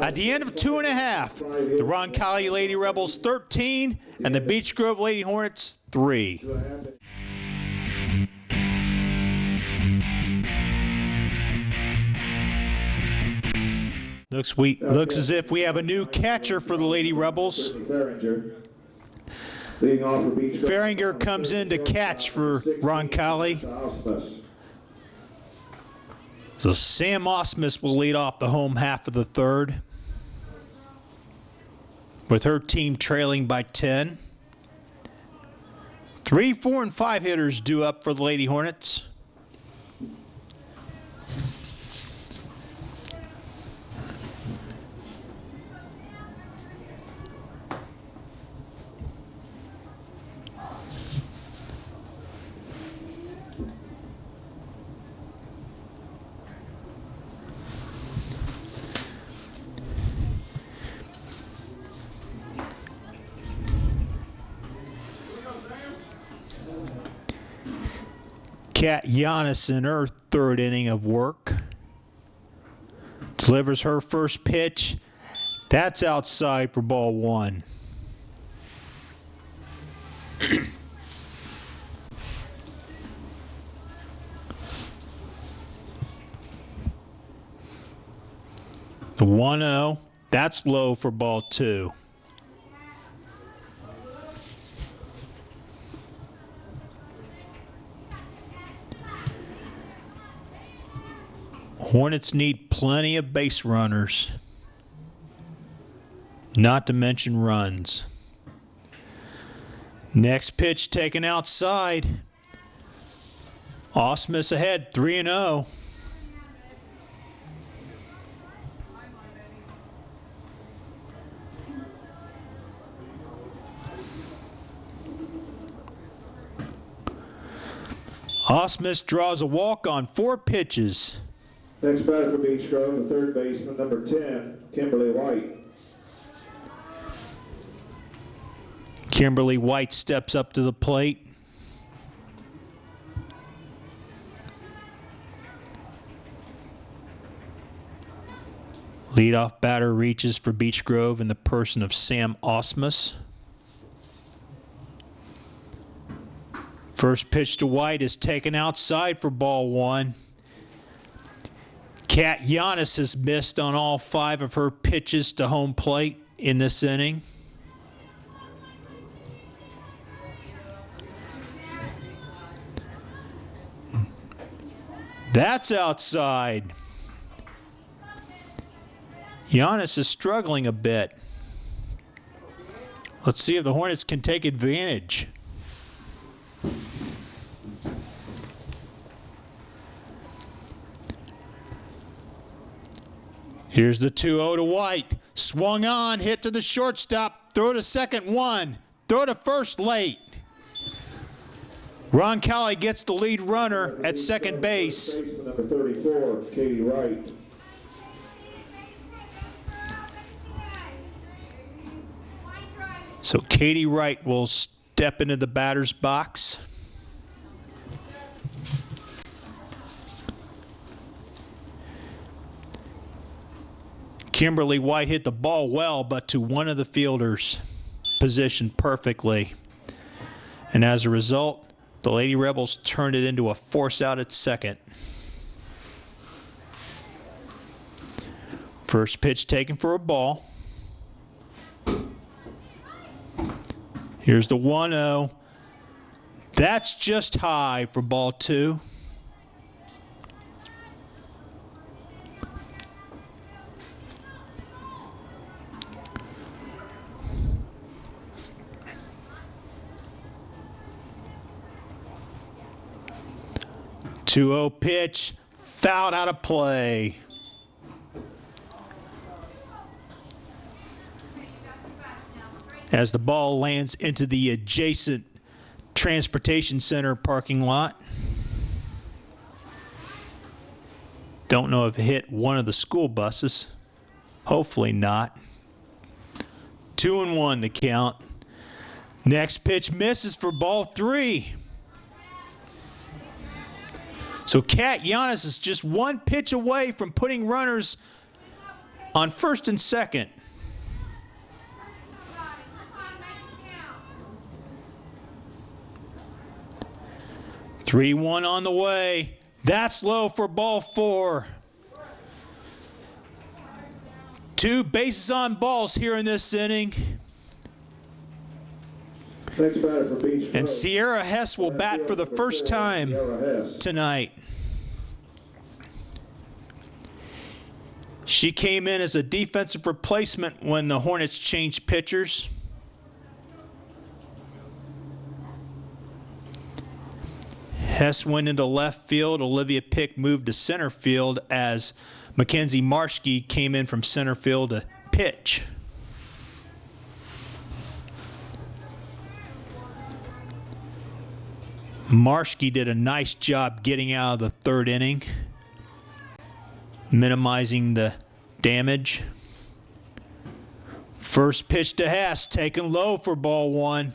At the end of 2.5, the Roncalli Lady Rebels 13 and the Beech Grove Lady Hornets 3. Looks as if we have a new catcher for the Lady Rebels. Faringer comes in to catch for Roncalli. So Sam Osmus will lead off the home half of the 3rd, with her team trailing by 10. 3, 4, and 5 hitters due up for the Lady Hornets. Kat Giannis in her 3rd inning of work. Delivers her first pitch. That's outside for ball 1. The 1-0. That's low for ball 2. Hornets need plenty of base runners, not to mention runs. Next pitch taken outside. Osmus ahead, 3-0. Osmus draws a walk on 4 pitches. Next batter for Beech Grove, the 3rd baseman, number 10, Kimberly White. Kimberly White steps up to the plate. Leadoff batter reaches for Beech Grove in the person of Sam Osmus. First pitch to White is taken outside for ball one. Kat Giannis has missed on all 5 of her pitches to home plate in this inning. That's outside. Giannis is struggling a bit. Let's see if the Hornets can take advantage. Here's the 2-0 to White. Swung on, hit to the shortstop, throw to second, 1. Throw to first late. Roncalli gets the lead runner at second base. Number 34, Katie Wright. So Katie Wright will step into the batter's box. Kimberly White hit the ball well, but to one of the fielders, positioned perfectly. And as a result, the Lady Rebels turned it into a force out at second. First pitch taken for a ball. Here's the 1-0. That's just high for ball 2. Two-0 pitch, fouled out of play. As the ball lands into the adjacent transportation center parking lot. Don't know if it hit one of the school buses. Hopefully not. 2-1 the count. Next pitch misses for ball 3. So Kat Giannis is just one pitch away from putting runners on first and second. Three 3-1 on the way. That's low for ball 4. 2 bases on balls here in this inning. Next batter for Beach Grove. And Sierra Hess will bat for the first time tonight. She came in as a defensive replacement when the Hornets changed pitchers. Hess went into left field. Olivia Pick moved to center field as Mackenzie Marschke came in from center field to pitch. Marschke did a nice job getting out of the third inning, minimizing the damage. First pitch to Hess, taken low for ball 1.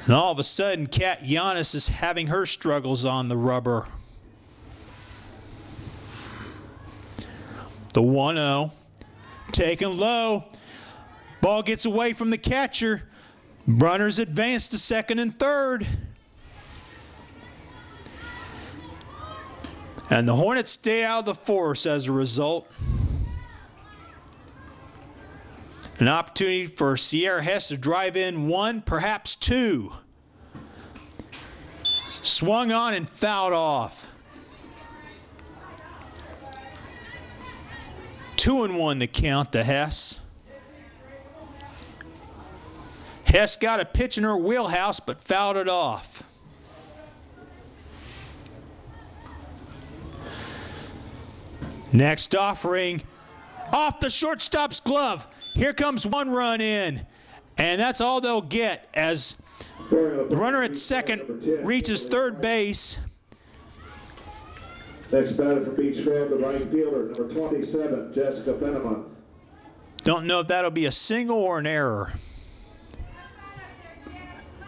And all of a sudden, Kat Giannis is having her struggles on the rubber. The 1-0, taken low. Ball gets away from the catcher. Runners advance to second and third. And the Hornets stay out of the force as a result. An opportunity for Sierra Hess to drive in 1, perhaps 2. Swung on and fouled off. 2-1 the count to Hess. Hess got a pitch in her wheelhouse but fouled it off. Next offering, off the shortstop's glove. Here comes 1 run in, and that's all they'll get as the runner at second reaches third base. Next batter for Beach Grove, the right fielder, number 27, Jessica Benema. Don't know if that'll be a single or an error.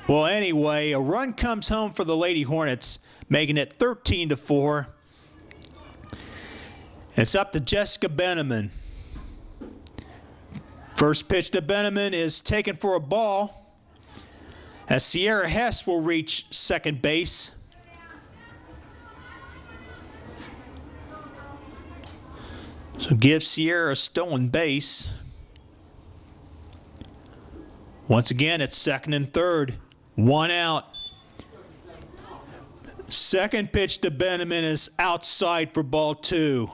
Well, anyway, a run comes home for the Lady Hornets, making it 13-4. It's up to Jessica Benneman. First pitch to Benneman is taken for a ball, as Sierra Hess will reach second base. So give Sierra a stolen base. Once again, it's second and third. One out. Second pitch to Benneman is outside for ball two.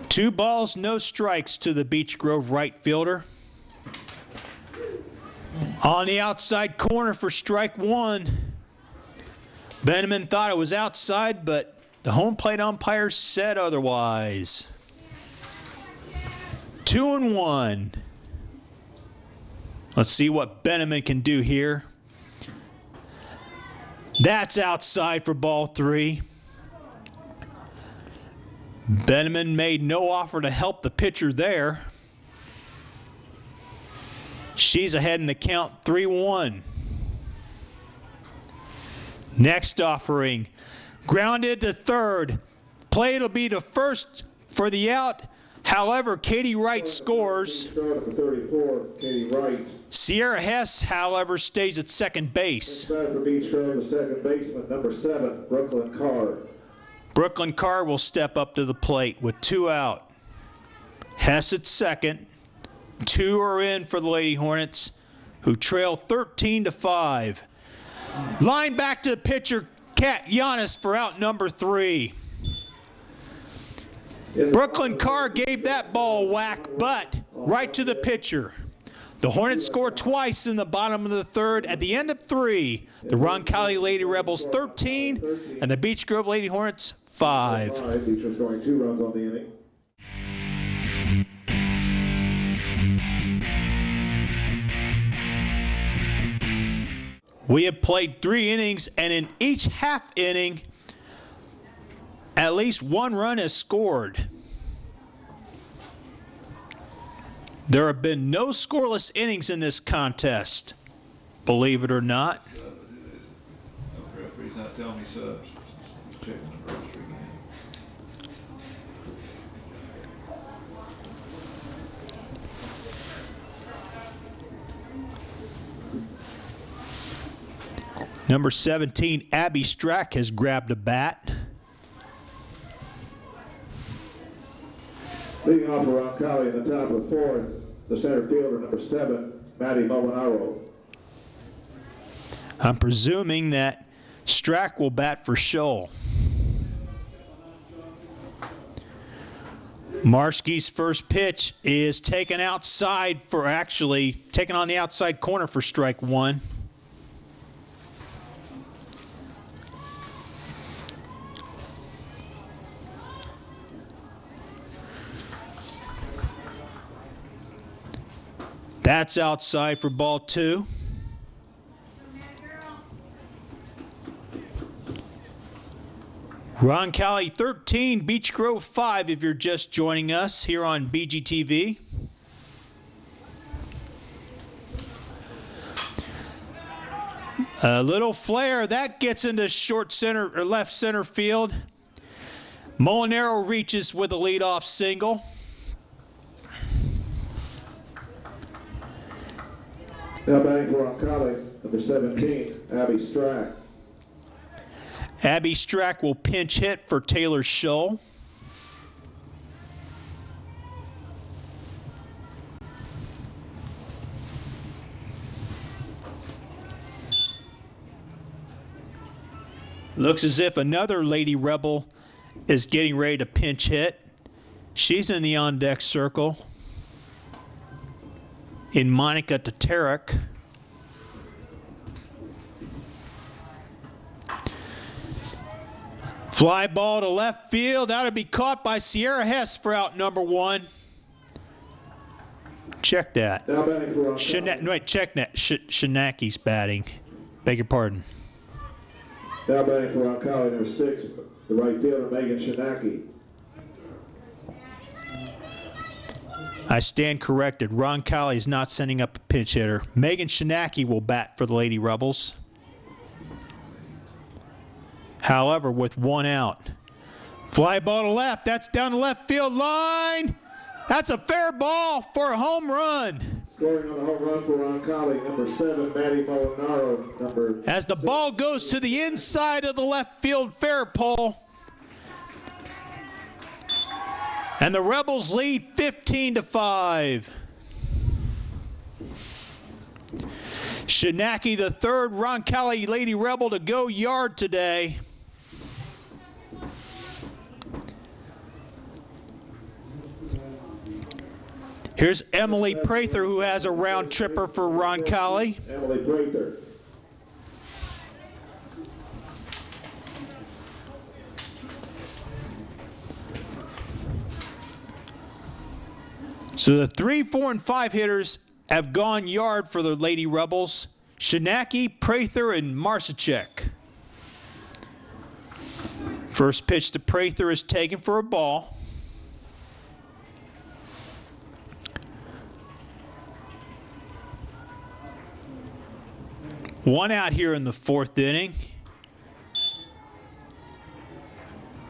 Two balls, no strikes to the Beech Grove right fielder. On the outside corner for strike one. Benneman thought it was outside, but the home plate umpire said otherwise. 2-1. Let's see what Benneman can do here. That's outside for ball three. Benneman made no offer to help the pitcher there. She's ahead in the count, 3-1. Next offering, grounded to third. Play will be the first for the out. However, Katie Wright scores. 34, Katie Wright. Sierra Hess, however, stays at second base. Inside for Beech Grove, the second baseman, number 7, Brooklyn Carr. Brooklyn Carr will step up to the plate with 2 out. Hess at second. 2 are in for the Lady Hornets, who trail 13-5. Line back to the pitcher, Kat Giannis, for out number 3. Brooklyn Carr gave that ball a whack, but right to the pitcher. The Hornets score twice in the bottom of the third. At the end of 3, the Roncalli Lady Rebels 13 and the Beech Grove Lady Hornets 5. Beech was scoring 2 runs on the inning. We have played 3 innings, and in each half inning, at least 1 run is scored. There have been no scoreless innings in this contest, believe it or not. The referee's not telling me subs. He's checking the registry again. Number 17, Abby Strack, has grabbed a bat. Leading off for Roncalli in the top of the 4th, the center fielder, number 7, Maddie Molinaro. I'm presuming that Strack will bat for Scholl. Marski's first pitch is taken outside for taken on the outside corner for strike 1. That's outside for ball 2. Roncalli 13, Beech Grove 5 if you're just joining us here on BGTV. A little flare, that gets into short center or left center field. Molinaro reaches with a leadoff single. Now batting for Roncalli, number 17, Abby Strack. Abby Strack will pinch hit for Taylor Scholl. Looks as if another Lady Rebel is getting ready to pinch hit. She's in the on-deck circle. In Monica Tatarek. Fly ball to left field. That'll be caught by Sierra Hess for out number 1. Check that. Now batting for Roncalli. Wait, check that. Shinaki's batting. Beg your pardon. Now batting for Roncalli, number 6, the right fielder, Megan Shinaki. I stand corrected. Roncalli is not sending up a pinch hitter. Megan Shinaki will bat for the Lady Rebels. However, with 1 out. Fly ball to left. That's down the left field line. That's a fair ball for a home run. Scoring on the home run for Roncalli, number 7, Matty Molinaro, number As the ball goes to the inside of the left field fair pole. And the Rebels lead 15-5. Shinaki, the third Roncalli Lady Rebel to go yard today. Here's Emily Prather, who has a round tripper for Roncalli. Emily Prather. So the 3, 4, and 5 hitters have gone yard for the Lady Rebels. Shinaki, Prather, and Marsacek. First pitch to Prather is taken for a ball. One out here in the 4th inning.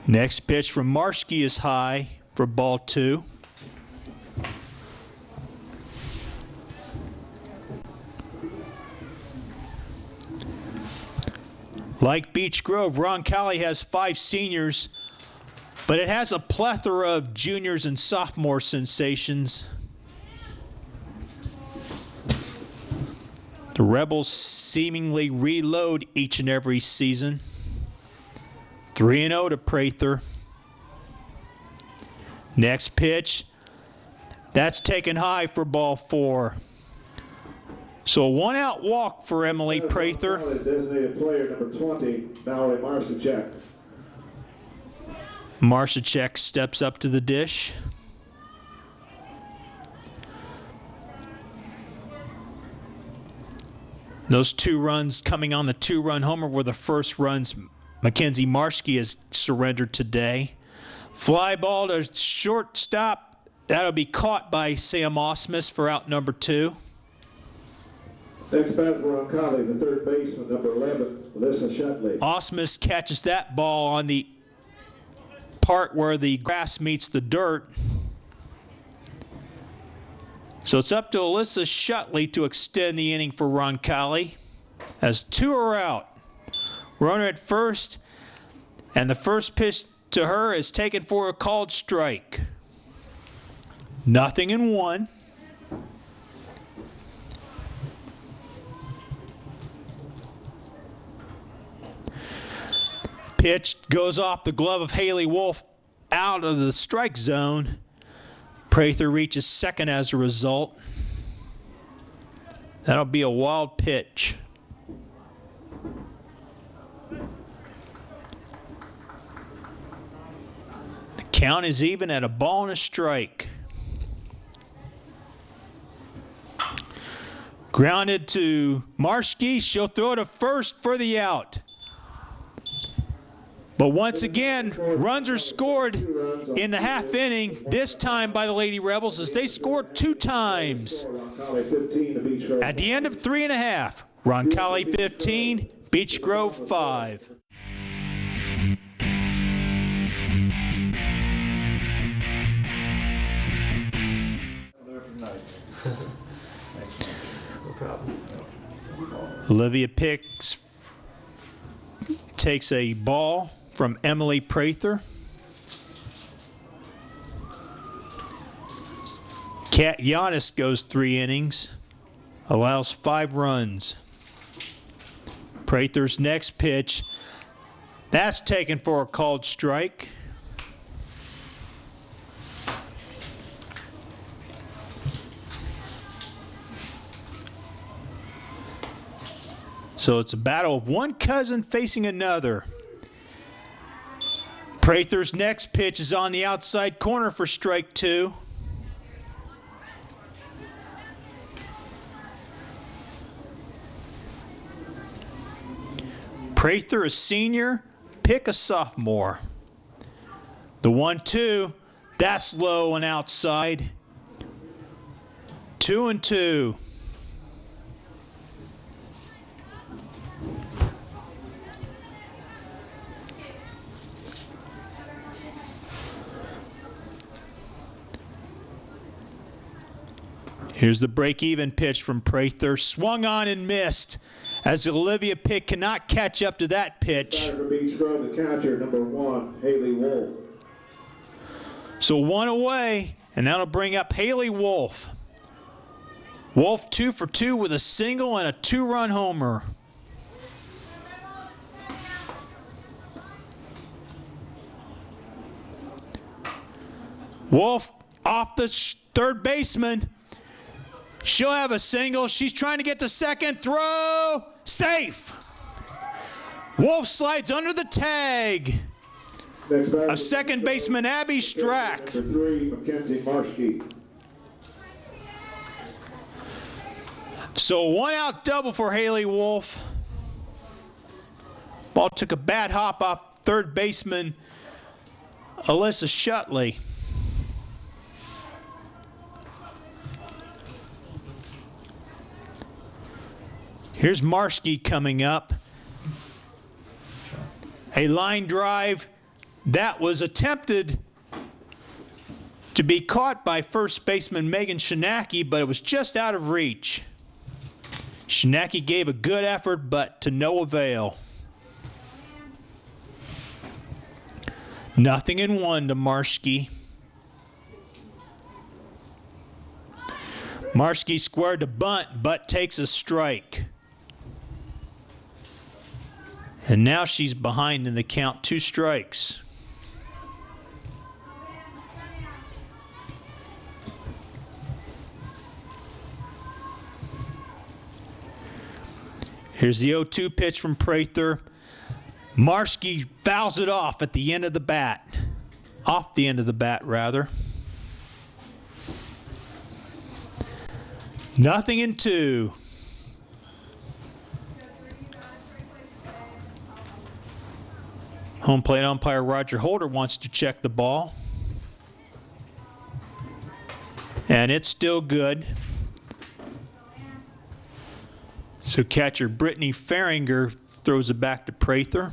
Next pitch from Marshke is high for ball 2. Like Beech Grove, Roncalli has 5 seniors, but it has a plethora of juniors and sophomore sensations. The Rebels seemingly reload each and every season. 3-0 to Prather. Next pitch, that's taken high for ball 4. So a 1-out walk for Emily Prather. Designated player number 20, Mallory Marsacek. Marsacek steps up to the dish. Those 2 runs coming on the 2-run homer were the first runs Mackenzie Marshke has surrendered today. Fly ball to shortstop. That'll be caught by Sam Osmus for out number 2. Next batter for Roncalli, the third baseman, number 11, Alyssa Shutley. Osmus catches that ball on the part where the grass meets the dirt. So it's up to Alyssa Shutley to extend the inning for Roncalli as 2 are out. Runner at first, and the first pitch to her is taken for a called strike. 0-1. Pitch goes off the glove of Haley Wolf out of the strike zone. Prather reaches second as a result. That'll be a wild pitch. The count is even at a ball and a strike. Grounded to Marshke. She'll throw to first for the out. But once again, runs are scored in the half inning, this time by the Lady Rebels, as they scored 2 times. At the end of 3.5, Roncalli 15, Beech Grove 5. Olivia Picks takes a ball from Emily Prather. Kat Giannis goes 3 innings, allows 5 runs. Prather's next pitch, that's taken for a called strike. So it's a battle of one cousin facing another. Prather's next pitch is on the outside corner for strike 2. Prather a senior, Pick a sophomore. The 1-2, that's low and outside. 2-2. Here's the break-even pitch from Prather. Swung on and missed as Olivia Pitt cannot catch up to that pitch. Batter for Beach Grove, the catcher, number 1, Haley Wolf. So 1 away, and that'll bring up Haley Wolf. Wolf 2 for 2 with a single and a 2-run homer. Wolf off the third baseman. She'll have a single. She's trying to get to second. Throw. Safe. Wolf slides under the tag of second baseman Abby Strack. Number 3, Mackenzie Marshke. So 1-out double for Haley Wolf. Ball took a bad hop off third baseman Alyssa Shutley. Here's Marshke coming up. A line drive that was attempted to be caught by first baseman Megan Shinaki, but it was just out of reach. Shinaki gave a good effort, but to no avail. 0-1 to Marshke. Marshke squared to bunt, but takes a strike. And now she's behind in the count, 2 strikes. Here's the 0-2 pitch from Prather. Marshke fouls it off at the end of the bat. Off the end of the bat, rather. 0-2. Home plate umpire Roger Holder wants to check the ball. And it's still good. So catcher Brittany Farringer throws it back to Prather.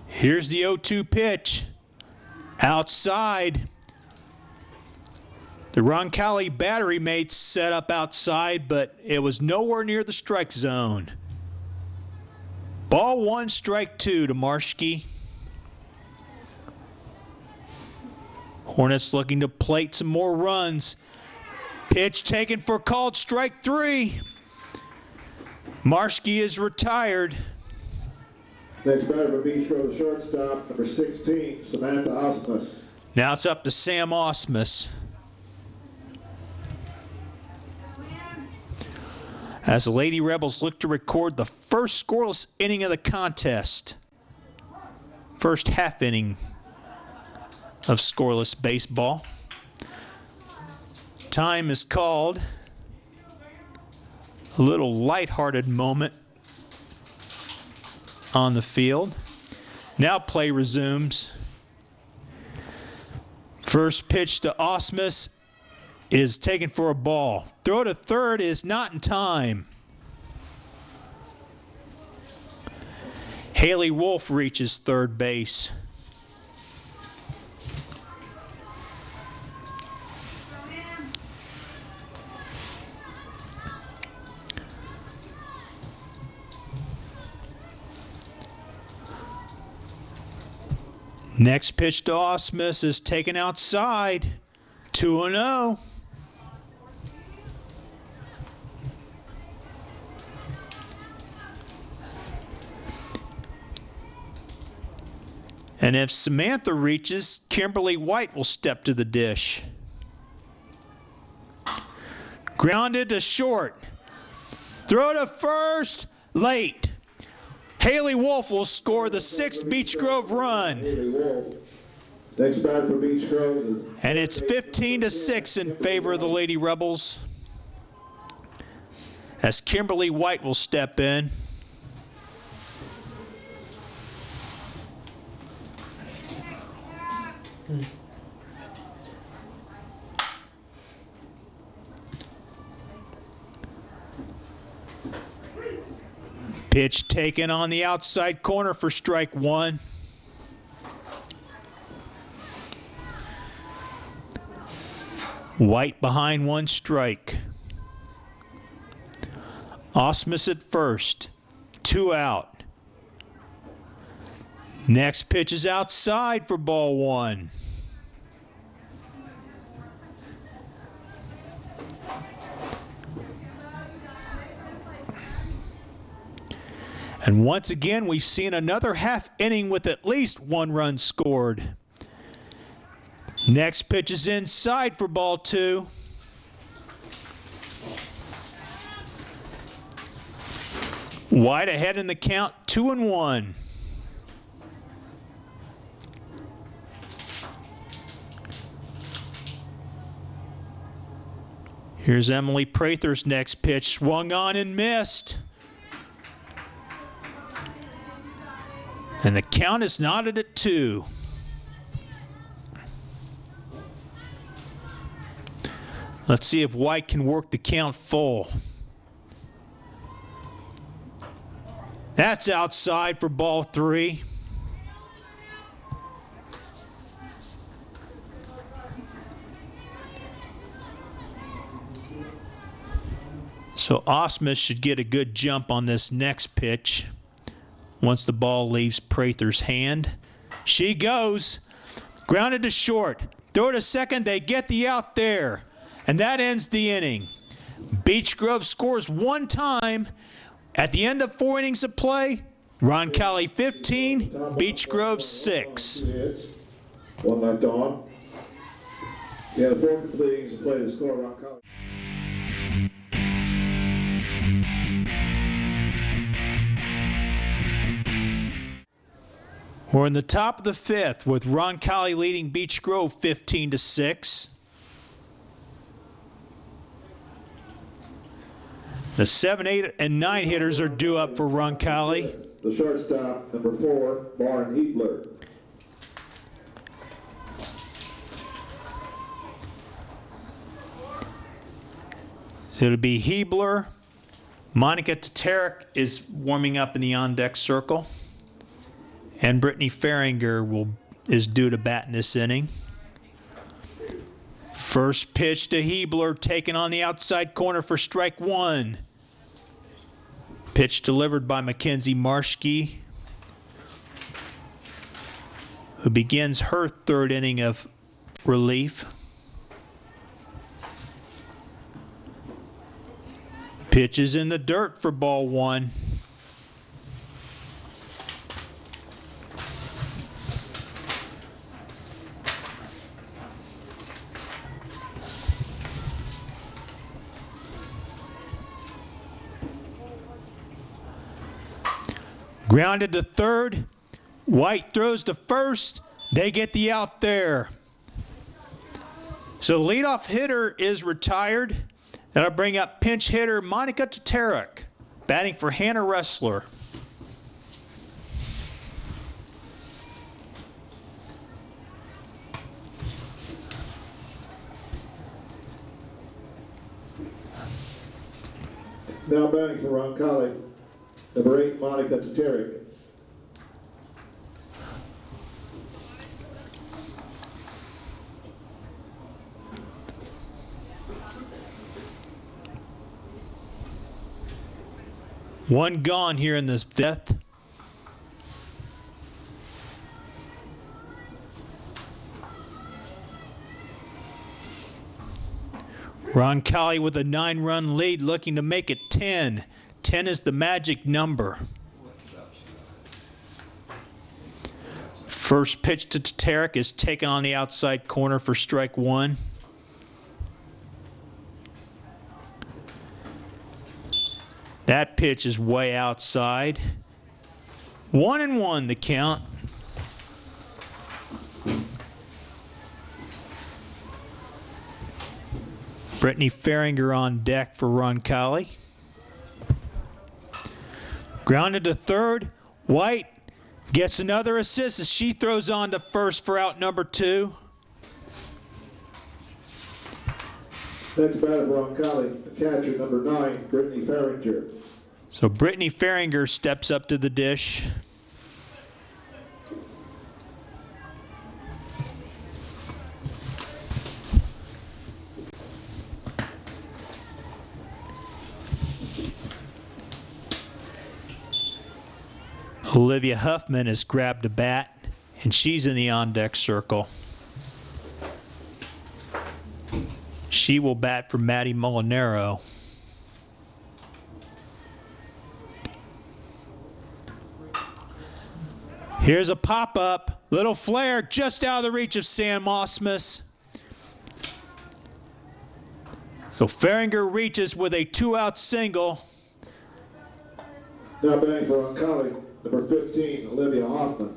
Here's the 0-2 pitch. Outside. The Roncalli battery mates set up outside, but it was nowhere near the strike zone. Ball 1, strike 2 to Marshke. Hornets looking to plate some more runs. Pitch taken for called strike 3. Marshke is retired. Next batter for Beach Grove, the shortstop, number 16, Samantha Osmus. Now it's up to Sam Osmus. As the Lady Rebels look to record the first scoreless inning of the contest. First half inning of scoreless baseball. Time is called. A little lighthearted moment on the field. Now play resumes. First pitch to Osmus is taken for a ball. Throw to third is not in time. Haley Wolf reaches third base. Next pitch to Osmus is taken outside. 2-0. And if Samantha reaches, Kimberly White will step to the dish. Grounded to short. Throw to first. Late. Haley Wolf will score the 6th Beech Grove run. Haley Wolf. Next batter for Beach Grove. And it's 15-6 in favor of the Lady Rebels. As Kimberly White will step in. Pitch taken on the outside corner for strike 1. White behind 1 strike. Osmus at first. 2 out. Next pitch is outside for ball 1. And once again, we've seen another half inning with at least 1 run scored. Next pitch is inside for ball 2. White ahead in the count, 2-1. Here's Emily Prather's next pitch, swung on and missed. And the count is knotted at 2. Let's see if White can work the count full. That's outside for ball 3. So Osmus should get a good jump on this next pitch. Once the ball leaves Prather's hand, she goes. Grounded to short. Throw to second. They get the out there. And that ends the inning. Beech Grove scores 1 time. At the end of 4 innings of play, Roncalli 15, Beech Grove 6. 1 left on. Yeah, the 4 complete innings of play, the score, Roncalli. We're in the top of the 5th with Roncalli leading Beech Grove 15-6. The 7, 8, and 9 hitters are due up for Roncalli. The shortstop, number 4, Lauren Hebler. So it'll be Hebler. Monica Tatarek is warming up in the on-deck circle. And Brittany Farringer is due to bat in this inning. First pitch to Hebler, taken on the outside corner for strike 1. Pitch delivered by Mackenzie Marschke, who begins her 3rd inning of relief. Pitch is in the dirt for ball 1. Grounded to third. White throws to first. They get the out there. So the leadoff hitter is retired. That'll bring up pinch hitter Monica Tatarek, batting for Hannah Ressler. Now batting for Roncalli, number 8, Monica Tatarek. One gone here in this 5th. Roncalli with a 9-run lead, looking to make it 10. 10 is the magic number. First pitch to Tatarek is taken on the outside corner for strike 1. That pitch is way outside. 1-1 the count. Brittany Farringer on deck for Roncalli. Grounded to third. White gets another assist as she throws on to first for out number 2. Next batter for Roncalli, the catcher, number 9, Brittany Farringer. So Brittany Farringer steps up to the dish. Olivia Huffman has grabbed a bat, and she's in the on-deck circle. She will bat for Maddie Molinaro. Here's a pop-up, little flare just out of the reach of Sam Osmus. So Farringer reaches with a 2-out single. Now batting for Roncalli, number 15, Olivia Hoffman.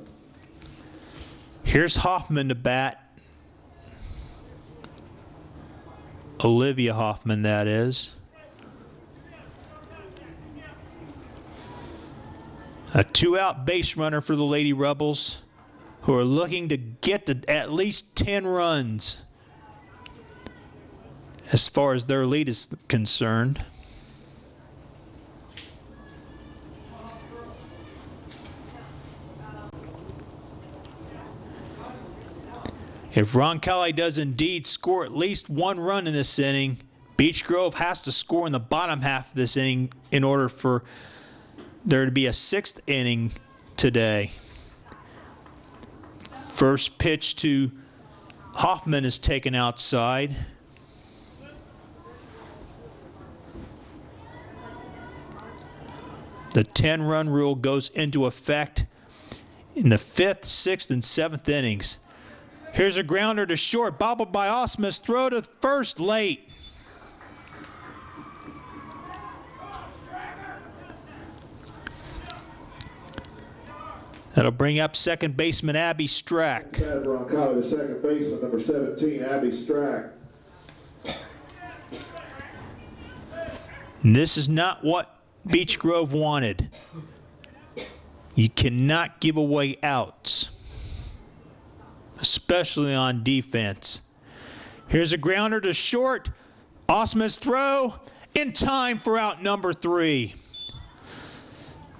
Here's Hoffman to bat. Olivia Hoffman, that is. A 2-out base runner for the Lady Rebels, who are looking to get to at least 10 runs as far as their lead is concerned. If Roncalli does indeed score at least 1 run in this inning, Beech Grove has to score in the bottom half of this inning in order for there to be a 6th inning today. First pitch to Hoffman is taken outside. The 10-run rule goes into effect in the 5th, 6th, and 7th innings. Here's a grounder to short, bobbled by Osmus, throw to first late. That'll bring up second baseman Abby Strack. Batting for Roncalli, the second baseman, number 17, Abby Strack. And this is not what Beech Grove wanted. You cannot give away outs, especially on defense. Here's a grounder to short. Osmus throw in time for out number 3.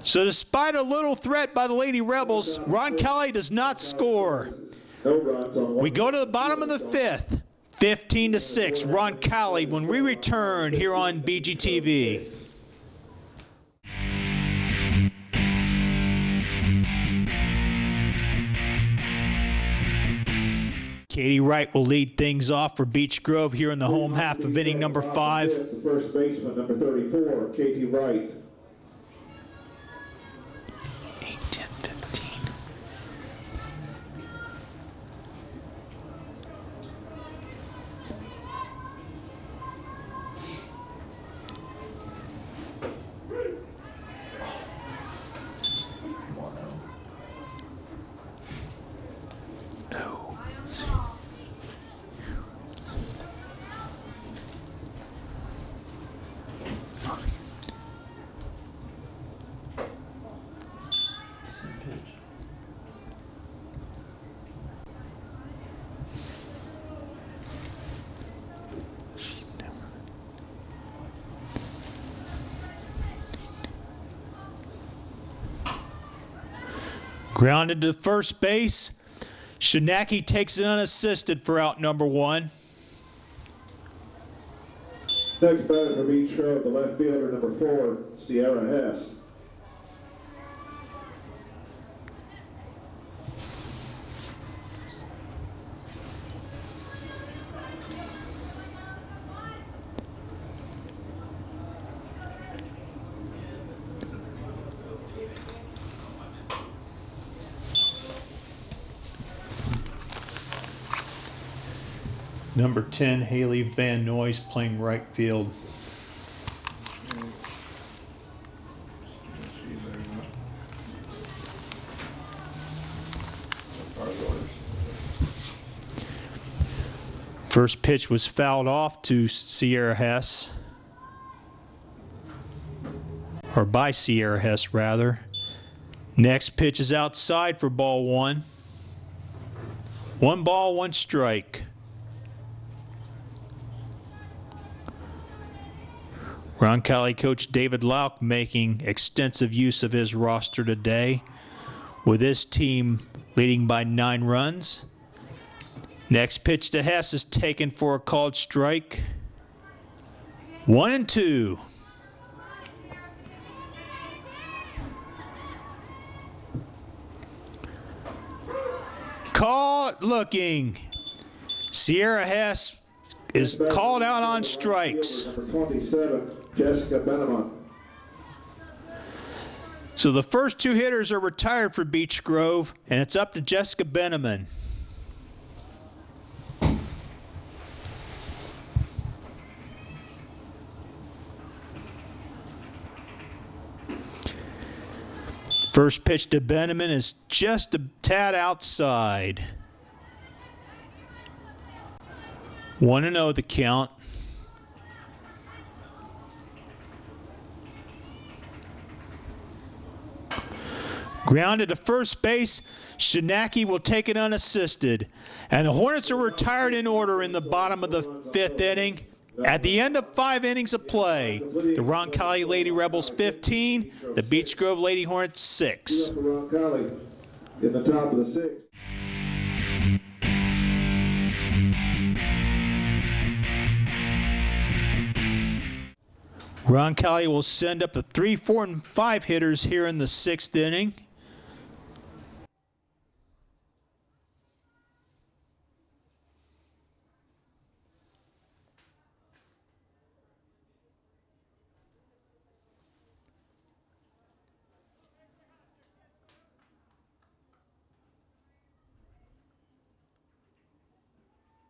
So despite a little threat by the Lady Rebels, Roncalli does not score. No runs on one. We go to the bottom of the 5th, 15-6, Roncalli, when we return here on BGTV. Katie Wright will lead things off for Beech Grove here in the home half of inning number 5. The first baseman, number 34, Katie Wright. 8, 10, 15. No. Grounded to first base. Shinaki takes it unassisted for out number 1. Next batter for Beech Grove, the left fielder, number 4, Sierra Hess. Number 10, Haley Van Noyes playing right field. First pitch was fouled off to Sierra Hess, or by Sierra Hess rather. Next pitch is outside for ball 1. 1 ball, 1 strike. Roncalli coach David Lauk making extensive use of his roster today, with his team leading by 9 runs. Next pitch to Hess is taken for a called strike. 1-2. caught looking. Sierra Hess is called out on strikes. Number 27, Jessica Benamon. So the first two hitters are retired for Beech Grove, and it's up to Jessica Beneman. First pitch to Beneman is just a tad outside. 1-0 the count. Grounded to first base, Shinaki will take it unassisted. And the Hornets are retired in order in the bottom of the fifth inning. At the end of 5 innings of play, the Roncalli Lady Rebels 15, the Beech Grove Lady Hornets 6. Roncalli in the top of the sixth. Roncalli will send up the 3, 4, and 5 hitters here in the 6th inning.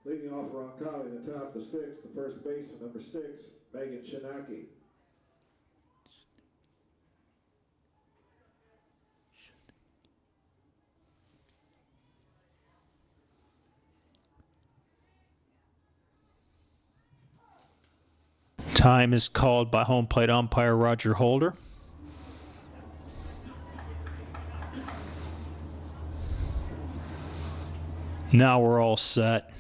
Leading off Roncalli in the top of the sixth, the first baseman, number 6, Megan Shinaki. Time is called by home plate umpire Roger Holder. Now we're all set.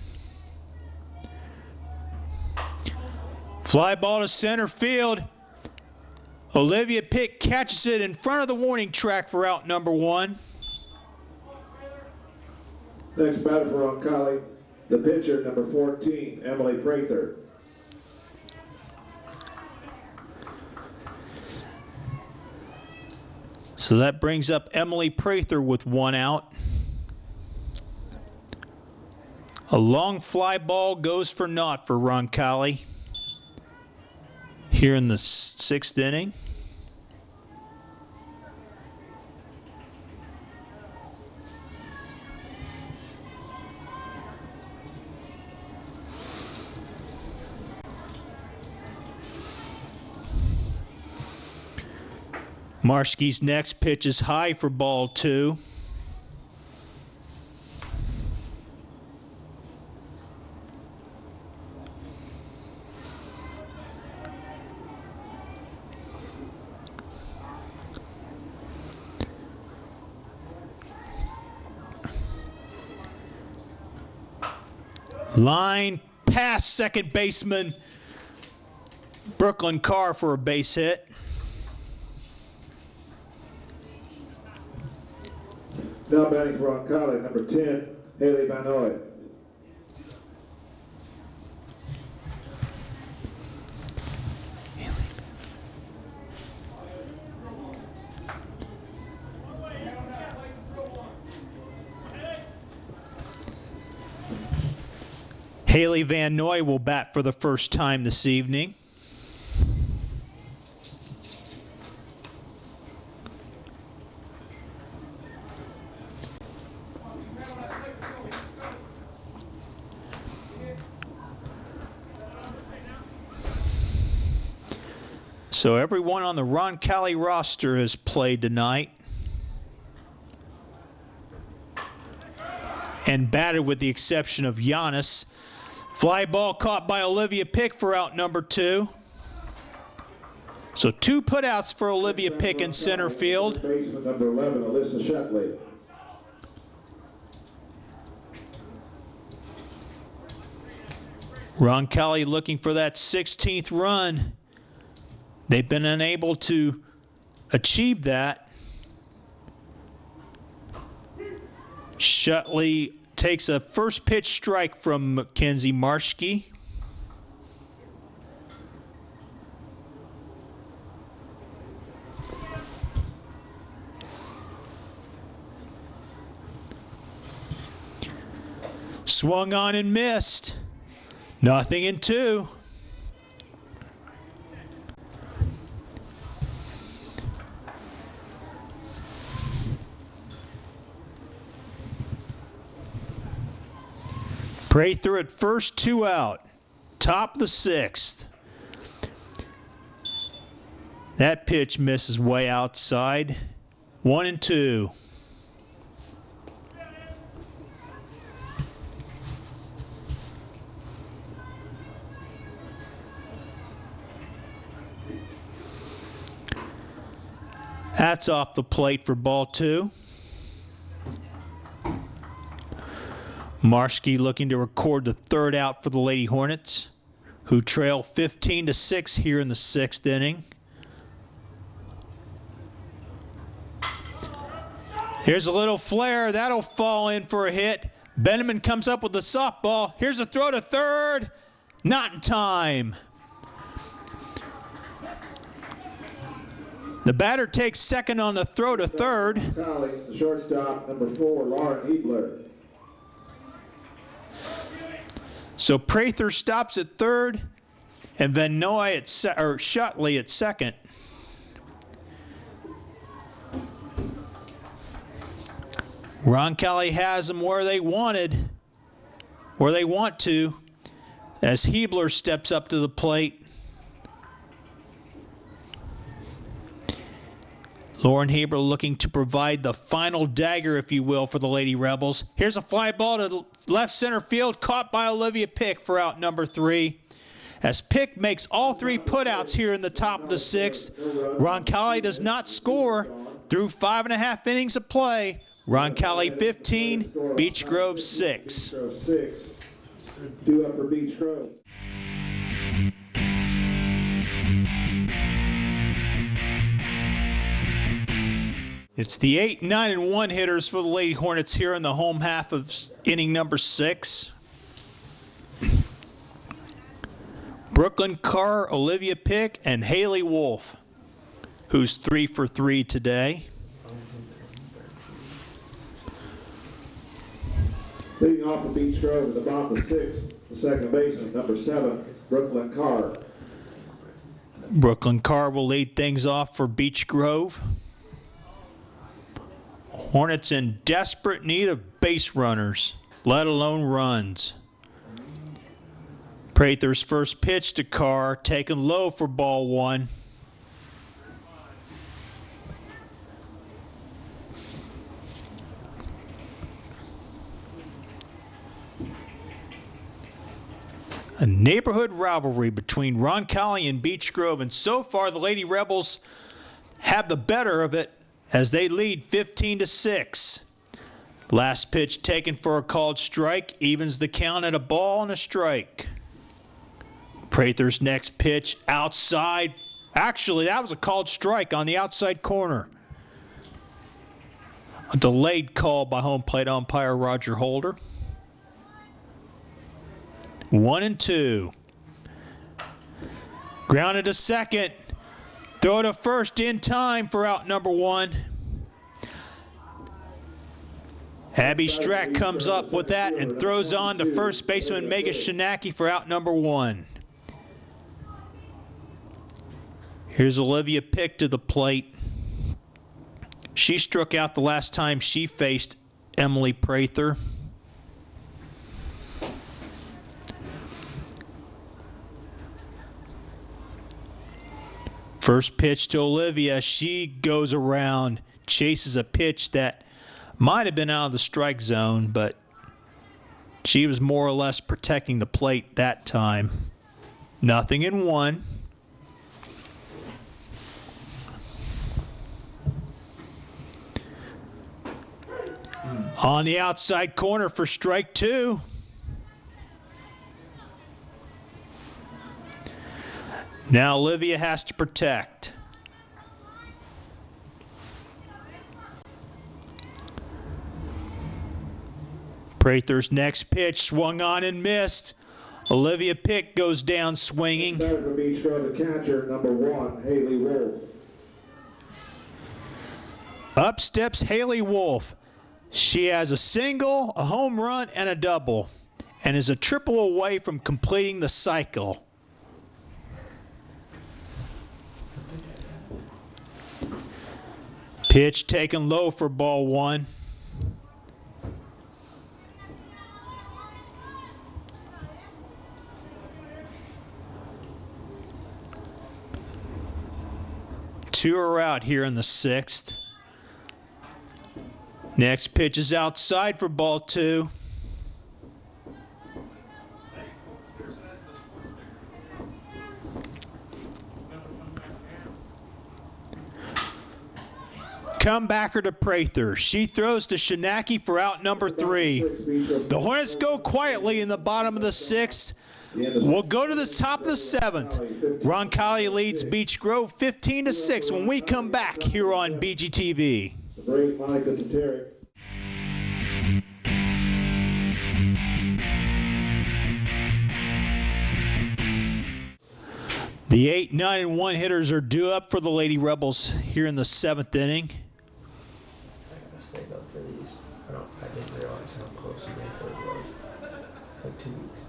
Fly ball to center field. Olivia Pick catches it in front of the warning track for out number 1. Next batter for Roncalli, the pitcher, number 14, Emily Prather. So that brings up Emily Prather with 1 out. A long fly ball goes for naught for Roncalli here in the 6th inning. Marschke's next pitch is high for ball 2. Line past second baseman Brooklyn Carr for a base hit. Now batting for Roncalli, number 10, Haley Van Oy. Haley Van Noy will bat for the first time this evening. So everyone on the Roncalli roster has played tonight and batted with the exception of Giannis. Fly ball caught by Olivia Pick for out number 2. So 2 putouts for Olivia Pick in center field. Baseman number 11, Alyssa Shetley. Roncalli looking for that 16th run. They've been unable to achieve that. Shetley takes a first pitch strike from Mackenzie Marschke. Swung on and missed. 0-2. Prather at first, 2 out. Top of the 6th. That pitch misses way outside. 1-2. That's off the plate for ball 2. Marshke looking to record the 3rd out for the Lady Hornets, who trail 15-6 here in the 6th inning. Here's a little flare. That'll fall in for a hit. Benjamin comes up with the softball. Here's a throw to 3rd. Not in time. The batter takes 2nd on the throw to 3rd. Roncalli, the shortstop, number 4, Lauren Hebler. So Prather stops at 3rd, and Van Noy at Shutley at 2nd. Roncalli has them where they want to, as Hebler steps up to the plate. Lauren Hebler looking to provide the final dagger, if you will, for the Lady Rebels. Here's a fly ball to left center field, caught by Olivia Pick for out number 3. As Pick makes all 3 putouts here in the top of the 6th, Roncalli does not score through 5.5 innings of play. Roncalli 15, Beech Grove 6. 2 up for Beech Grove. It's the 8, 9, and 1 hitters for the Lady Hornets here in the home half of inning number 6. Brooklyn Carr, Olivia Pick, and Haley Wolf, who's 3 for 3 today. Leading off for Beech Grove at the bottom of the 6th, the second baseman, number 7, Brooklyn Carr. Brooklyn Carr will lead things off for Beech Grove. Hornets in desperate need of base runners, let alone runs. Prather's first pitch to Carr, taken low for ball 1. A neighborhood rivalry between Roncalli and Beech Grove, and so far the Lady Rebels have the better of it as they lead 15-6. Last pitch taken for a called strike, evens the count at a ball and a strike. Prather's next pitch outside. Actually, that was a called strike on the outside corner. A delayed call by home plate umpire Roger Holder. 1-2. Grounded to second. Throw to first in time for out number 1. Abby Strack comes up with that and throws on to first baseman Megan Shinaki for out number 1. Here's Olivia Pick to the plate. She struck out the last time she faced Emily Prather. First pitch to Olivia. She goes around, chases a pitch that might have been out of the strike zone, but she was more or less protecting the plate that time. 0-1. On the outside corner for strike 2. Now Olivia has to protect. Prather's next pitch swung on and missed. Olivia Pick goes down swinging. Third for Beech Grove, the catcher, number 1, Haley Wolf. Up steps Haley Wolf. She has a single, a home run, and a double. and is a triple away from completing the cycle. Pitch taken low for ball one. Two are out here in the sixth. Next pitch is outside for ball two. Comebacker to Prather. She throws to Shinaki for out number three. The Hornets go quietly in the bottom of the sixth. We'll go to the top of the seventh. Roncalli leads Beech Grove 15-6 when we come back here on BGTV. The 8, 9, and 1 hitters are due up for the Lady Rebels here in the seventh inning. I gotta save up for these. I didn't realize how close May 3rd was. It's like 2 weeks.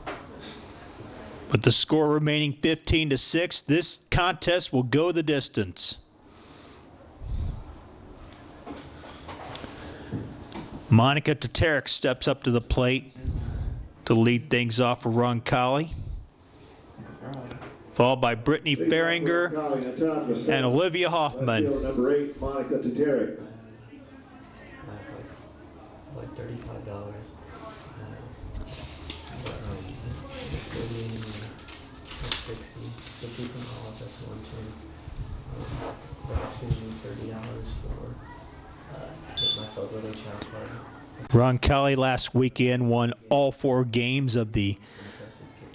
With the score remaining 15-6, this contest will go the distance. Monica Tatarek steps up to the plate to lead things off for Roncalli, followed by Brittany Faringer and Olivia Hoffman. Number 8, Monica Tatarek. Like $35. This 30 that's 60. So if you can call it, that's 110. That's going to be $30 for get my photo child party. Roncalli last weekend won all 4 games of the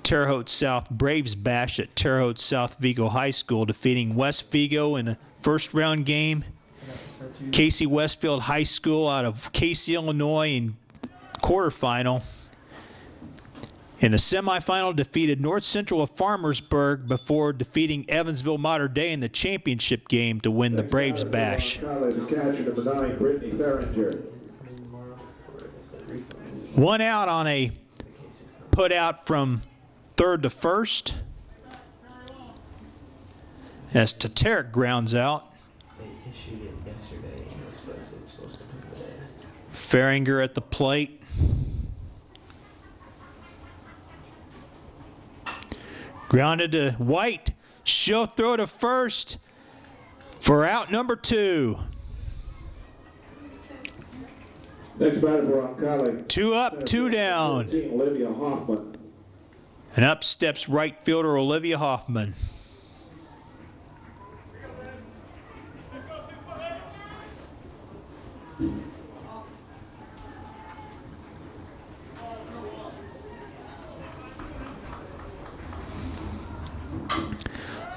Terre Haute South Braves Bash at Terre Haute South Vigo High School, defeating West Vigo in a first-round game. Casey Westfield High School out of Casey, Illinois in quarterfinal. In the semifinal, defeated North Central of Farmersburg before defeating Evansville Mater Dei in the championship game to win the Braves Bash. The catcher, number 9, Brittany Faringer. One out on a put out from third to first as Tatarek grounds out. They issued it yesterday, and it's supposed to come today. Faringer at the plate. Grounded to White. She'll throw to first for out number 2. Next batter for Roncalli. 2 up, 2 down. 13, Olivia Hoffman. And up steps right fielder Olivia Hoffman.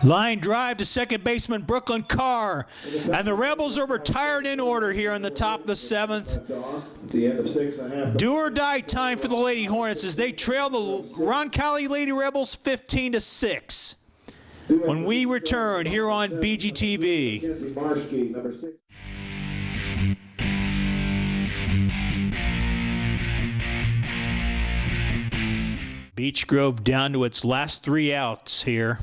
Line drive to second baseman Brooklyn Carr. And the Rebels are retired in order here in the top of the 7th. At the end of 6.5. Do or die time for the Lady Hornets as they trail the Roncalli Lady Rebels 15-6. When we return here on BGTV. Mackenzie Marshke, number 6. Beech Grove down to its last 3 outs here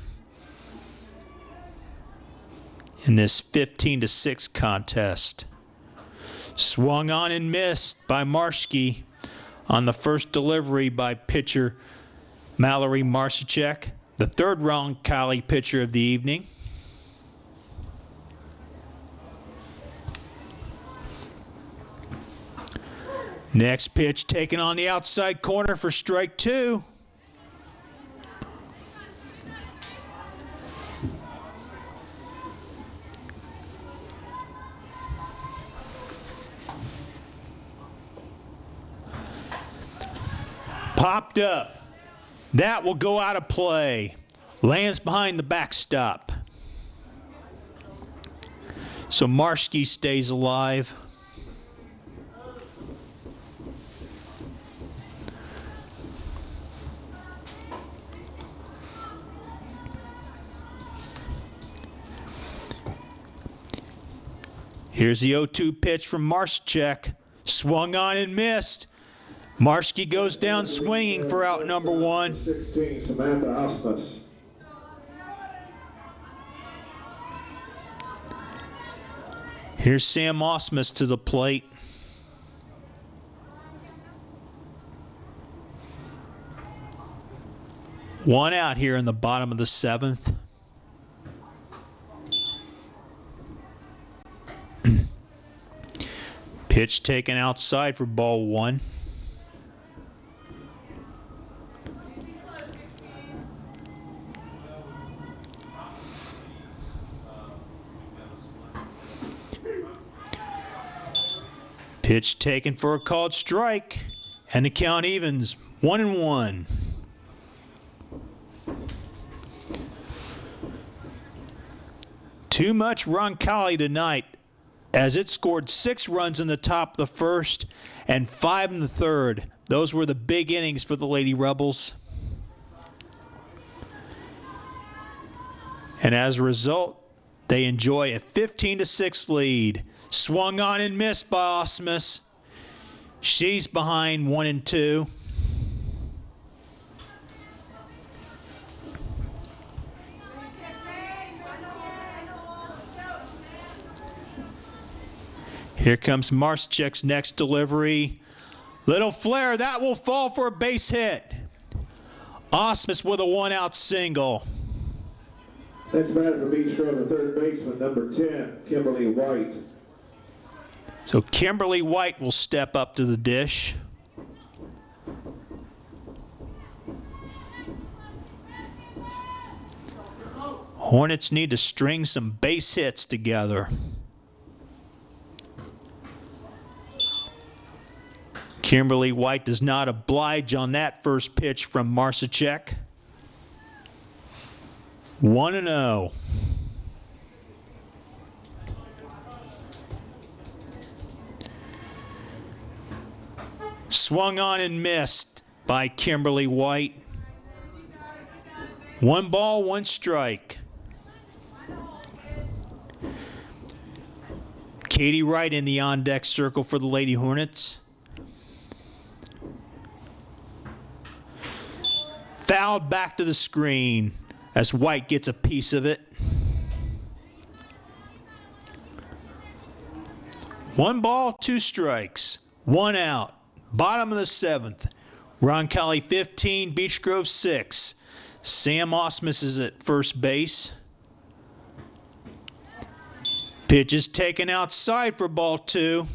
in this 15-6 contest. Swung on and missed by Marshke on the first delivery by pitcher Mallory Marsichek, the third Roncalli pitcher of the evening. Next pitch taken on the outside corner for strike 2. Popped up. That will go out of play. Lands behind the backstop. So Marshke stays alive. Here's the 0-2 pitch from Marsichek. Swung on and missed. Marski goes down swinging for out number 1. 16, Samantha Osmus. Here's Sam Osmus to the plate. One out here in the bottom of the 7th. Pitch taken outside for ball 1. Pitch taken for a called strike, and the count evens 1-1. Too much Roncalli tonight, as it scored 6 runs in the top of the first and 5 in the third. Those were the big innings for the Lady Rebels. And as a result, they enjoy a 15-6 lead. Swung on and missed by Osmus. She's behind 1-2. Here comes Marschek's next delivery. Little flare, that will fall for a base hit. Osmus with a 1-out single. Next batter for Beach Grove, the third baseman, number 10, Kimberly White. So Kimberly White will step up to the dish. Hornets need to string some base hits together. Kimberly White does not oblige on that first pitch from Marschek. 1-0. Swung on and missed by Kimberly White. 1 ball, 1 strike. Katie Wright in the on-deck circle for the Lady Hornets. Fouled back to the screen as White gets a piece of it. 1 ball, 2 strikes. 1 out. Bottom of the 7th. Roncalli 15, Beech Grove 6. Sam Osmus is at first base. Pitch is taken outside for ball 2.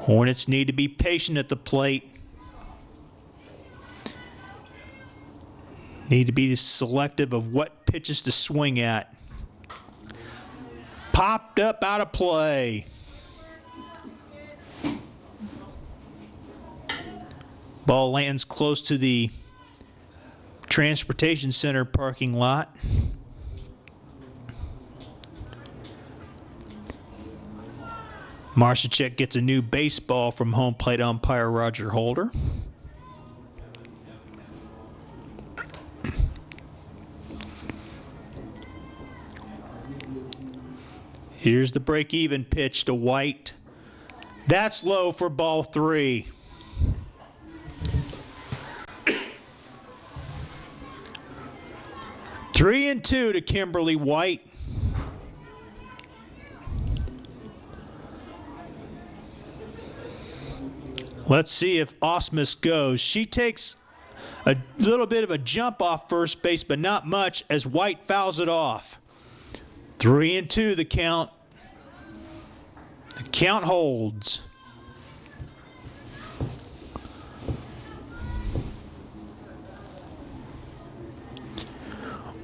Hornets need to be patient at the plate. Need to be selective of what pitches to swing at. Popped up out of play. Ball lands close to the Transportation Center parking lot. Marschek gets a new baseball from home plate umpire Roger Holder. Here's the break-even pitch to White. That's low for ball 3. Three and 2 to Kimberly White. Let's see if Osmus goes. She takes a little bit of a jump off first base, but not much, as White fouls it off. 3 and 2 the count. The count holds.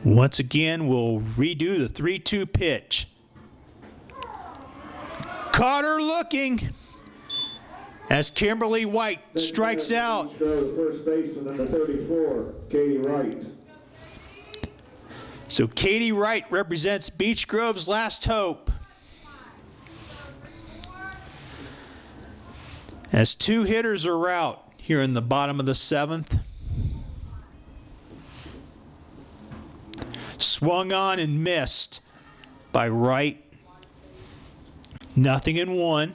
Once again, we'll redo the 3-2 pitch. Carter looking as Kimberly White strikes out. First baseman, number 34, Katie Wright. So Katie Wright represents Beech Grove's last hope. As 2 hitters are out here in the bottom of the 7th. Swung on and missed by Wright. 0-1.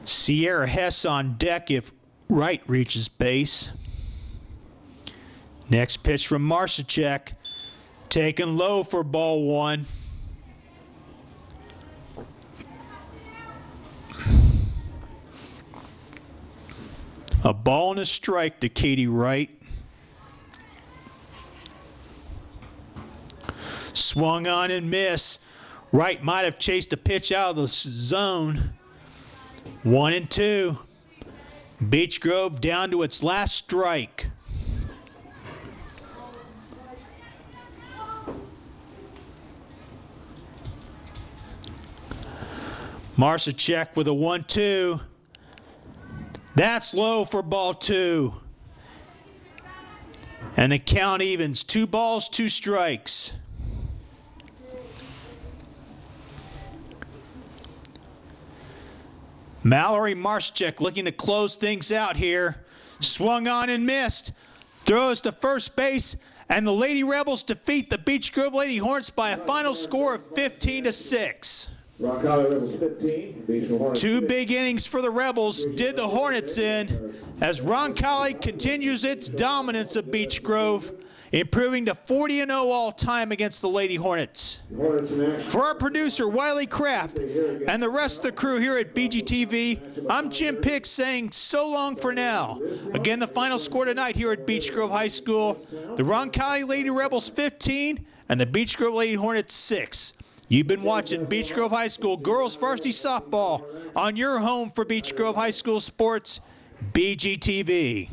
Sierra Hess on deck if Wright reaches base. Next pitch from Marshacek. Taken low for ball 1. A ball and a strike to Katie Wright. Swung on and missed. Wright might have chased a pitch out of the zone. 1-2. Beech Grove down to its last strike. Marshacek with a 1-2. That's low for ball 2. And the count evens. 2 balls, 2 strikes. Mallory Marshacek looking to close things out here. Swung on and missed. Throws to first base, and the Lady Rebels defeat the Beech Grove Lady Hornets by a final score of 15-6. Roncalli Rebels 15, Beech Grove Hornets 2 6. big innings for the Rebels did the Hornets in, as Roncalli continues its dominance of Beech Grove, improving to 40-0 all-time against the Lady Hornets. Hornets in action. For our producer, Wiley Craft, and the rest of the crew here at BGTV, I'm Jim Pick saying so long for now. Again, the final score tonight here at Beech Grove High School, the Roncalli Lady Rebels 15 and the Beech Grove Lady Hornets 6. You've been watching Beech Grove High School Girls Varsity Softball on your home for Beech Grove High School sports, BGTV.